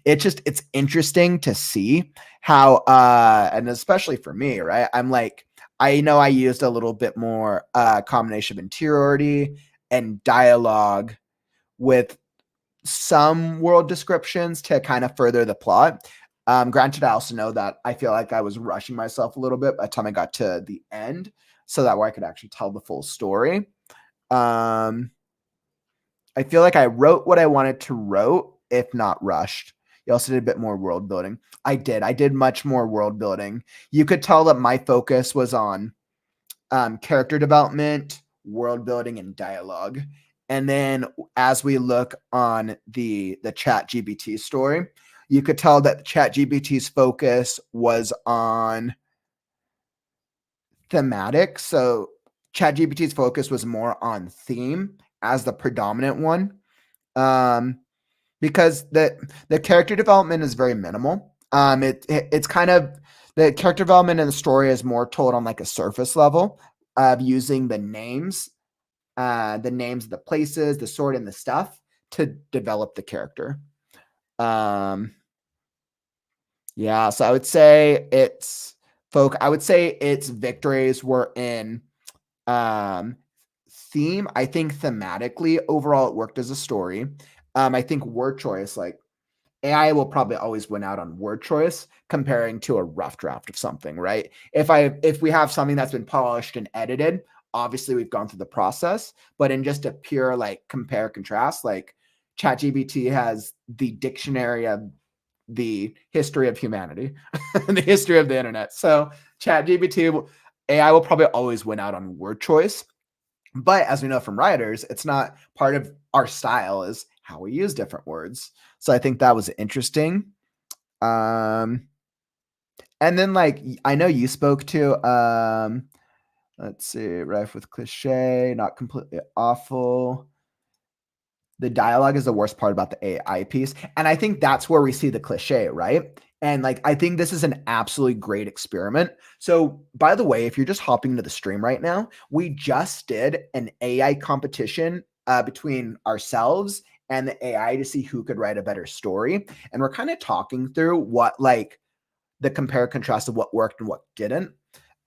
It's interesting to see how, and especially for me, right? I'm like, I know I used a little bit more combination of interiority and dialogue with some world descriptions to kind of further the plot. Granted, I also know that I feel like I was rushing myself a little bit by the time I got to the end, so that way I could actually tell the full story. I feel like I wrote what I wanted to write, if not rushed. You also did a bit more world building. I did much more world building. You could tell that my focus was on character development, world building, and dialogue. And then as we look on the Chat GPT story, you could tell that Chat GPT's focus was on thematic. So Chat GPT's focus was more on theme as the predominant one, because the character development is very minimal. It's kind of, the character development in the story is more told on like a surface level of using the names of the places, the sort, and the stuff to develop the character. Yeah, so I would say its victories were in theme. I think thematically overall it worked as a story. I think word choice, like AI will probably always win out on word choice comparing to a rough draft of something, right? If we have something that's been polished and edited, obviously we've gone through the process, but in just a pure like compare contrast, like ChatGPT has the dictionary of the history of humanity, the history of the internet. So ChatGPT, AI will probably always win out on word choice. But as we know from writers, it's not part of our style is how we use different words. So I think that was interesting. And then like, I know you spoke to, let's see, rife with cliche, not completely awful. The dialogue is the worst part about the AI piece. And I think that's where we see the cliche, right? And like, I think this is an absolutely great experiment. So by the way, if you're just hopping into the stream right now, we just did an AI competition between ourselves and the AI to see who could write a better story. And we're kind of talking through what like the compare contrast of what worked and what didn't.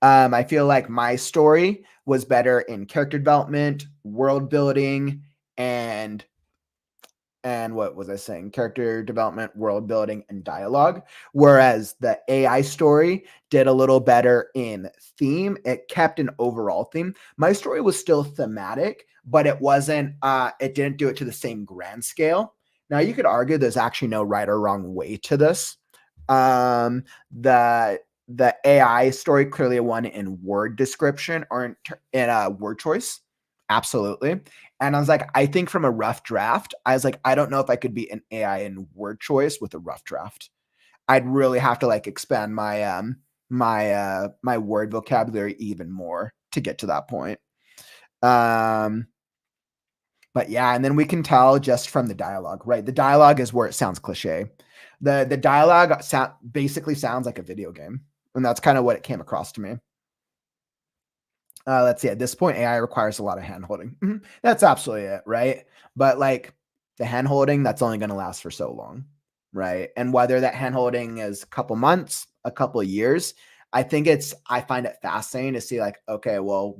I feel like my story was better in character development, world building, and what was I saying? Character development, world building, and dialogue. Whereas the AI story did a little better in theme. It kept an overall theme. My story was still thematic, but it wasn't, it didn't do it to the same grand scale. Now you could argue there's actually no right or wrong way to this. The AI story clearly won in word description or in a word choice. Absolutely. And I was like, I think from a rough draft, I was like, I don't know if I could be an AI in word choice with a rough draft. I'd really have to like expand my my word vocabulary even more to get to that point. But yeah, and then we can tell just from the dialogue, right? The dialogue is where it sounds cliche. The dialogue basically sounds like a video game, and that's kind of what it came across to me. Let's see. At this point, AI requires a lot of hand holding. That's absolutely it, right? But like the hand holding, that's only going to last for so long, right? And whether that hand holding is a couple months, a couple of years, I find it fascinating to see like, okay, well,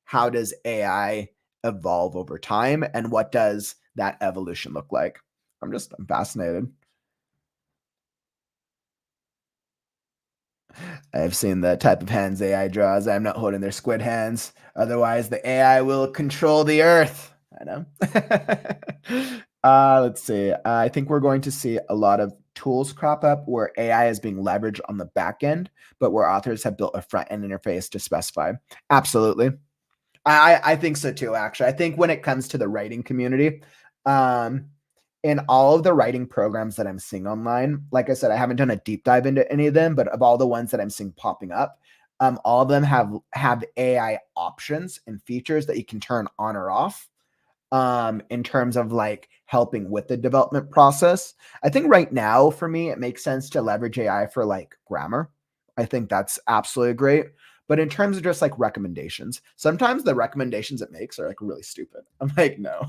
how does AI evolve over time, and what does that evolution look like? I'm fascinated. I've seen the type of hands AI draws. I'm not holding their squid hands. Otherwise, the AI will control the earth. I know. Let's see. I think we're going to see a lot of tools crop up where AI is being leveraged on the back end, but where authors have built a front end interface to specify. Absolutely. I think so too, actually. I think when it comes to the writing community, in all of the writing programs that I'm seeing online, like I said, I haven't done a deep dive into any of them, but of all the ones that I'm seeing popping up, all of them have AI options and features that you can turn on or off in terms of like helping with the development process. I think right now for me, it makes sense to leverage AI for like grammar. I think that's absolutely great. But in terms of just like recommendations, sometimes the recommendations it makes are like really stupid. I'm like, no.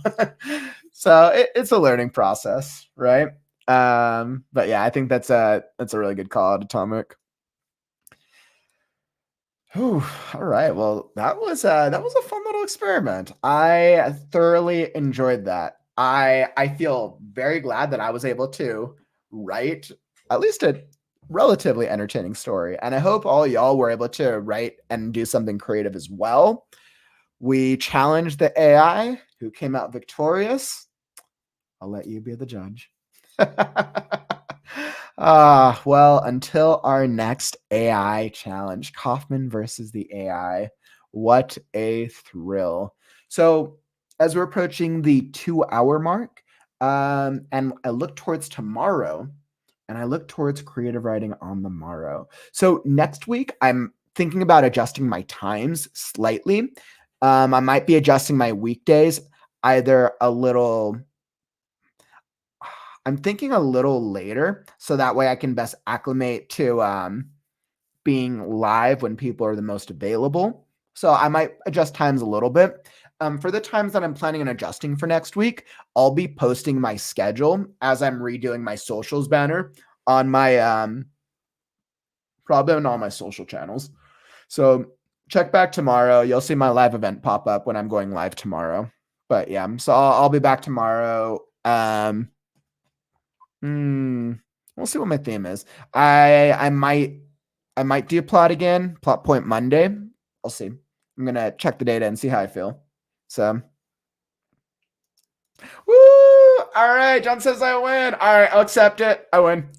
So it's a learning process, right? But yeah, I think that's a really good call out, Atomic. Whew, all right. Well, that was a fun little experiment. I thoroughly enjoyed that. I feel very glad that I was able to write at least a relatively entertaining story. And I hope all y'all were able to write and do something creative as well. We challenged the AI, who came out victorious. I'll let you be the judge. Well, until our next AI challenge, Kauffman versus the AI. What a thrill. So, as we're approaching the 2-hour mark, and I look towards tomorrow, and I look towards creative writing on the morrow. So, next week, I'm thinking about adjusting my times slightly. I might be adjusting my weekdays either a little. I'm thinking a little later, so that way I can best acclimate to being live when people are the most available. So I might adjust times a little bit. For the times that I'm planning on adjusting for next week, I'll be posting my schedule as I'm redoing my socials banner on my probably on all my social channels. So check back tomorrow. You'll see my live event pop up when I'm going live tomorrow. But yeah, so I'll be back tomorrow. We'll see what my theme is. I might do plot again, plot point Monday. I'll see. I'm gonna check the data and see how I feel. So, woo! All right, John says I win. All right, I'll accept it. I win.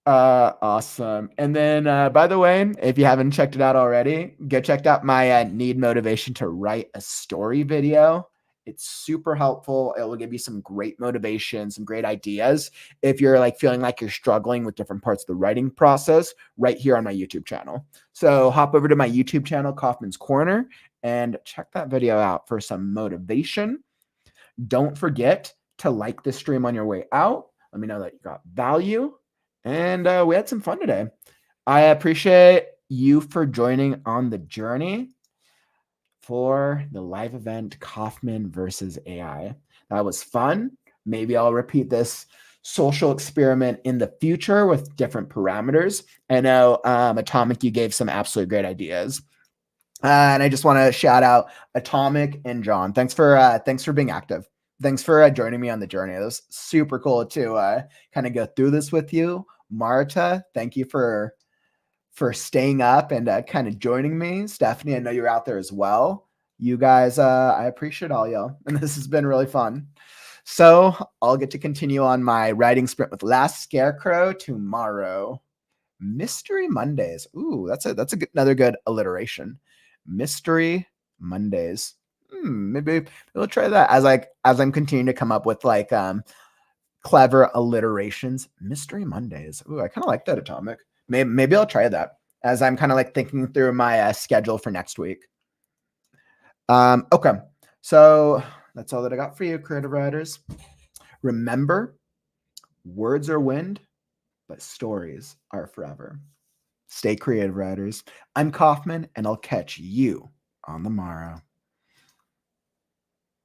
Awesome. And then, by the way, if you haven't checked it out already, go check out my need motivation to write a story video. It's super helpful. It will give you some great motivation, some great ideas. If you're like feeling like you're struggling with different parts of the writing process, right here on my YouTube channel. So hop over to my YouTube channel, Kauffman's Corner, and check that video out for some motivation. Don't forget to like the stream on your way out. Let me know that you got value. And we had some fun today. I appreciate you for joining on the journey. for the live event Kauffman versus AI. That was fun. Maybe I'll repeat this social experiment in the future with different parameters. I know, Atomic, you gave some absolutely great ideas. And I just want to shout out Atomic and John. Thanks for being active. Thanks for joining me on the journey. It was super cool to kind of go through this with you. Marta, thank you for staying up and kind of joining me. Stephanie, I know you're out there as well. You guys, I appreciate all y'all. And this has been really fun. So I'll get to continue on my writing sprint with Last Scarecrow tomorrow. Mystery Mondays. Ooh, that's another good alliteration. Mystery Mondays. Maybe we'll try that as I'm continuing to come up with like clever alliterations. Mystery Mondays. Ooh, I kind of like that, Atomic. Maybe I'll try that as I'm kind of like thinking through my schedule for next week. Okay, so that's all that I got for you, creative writers. Remember, words are wind, but stories are forever. Stay creative, writers. I'm Kauffman, and I'll catch you on the morrow.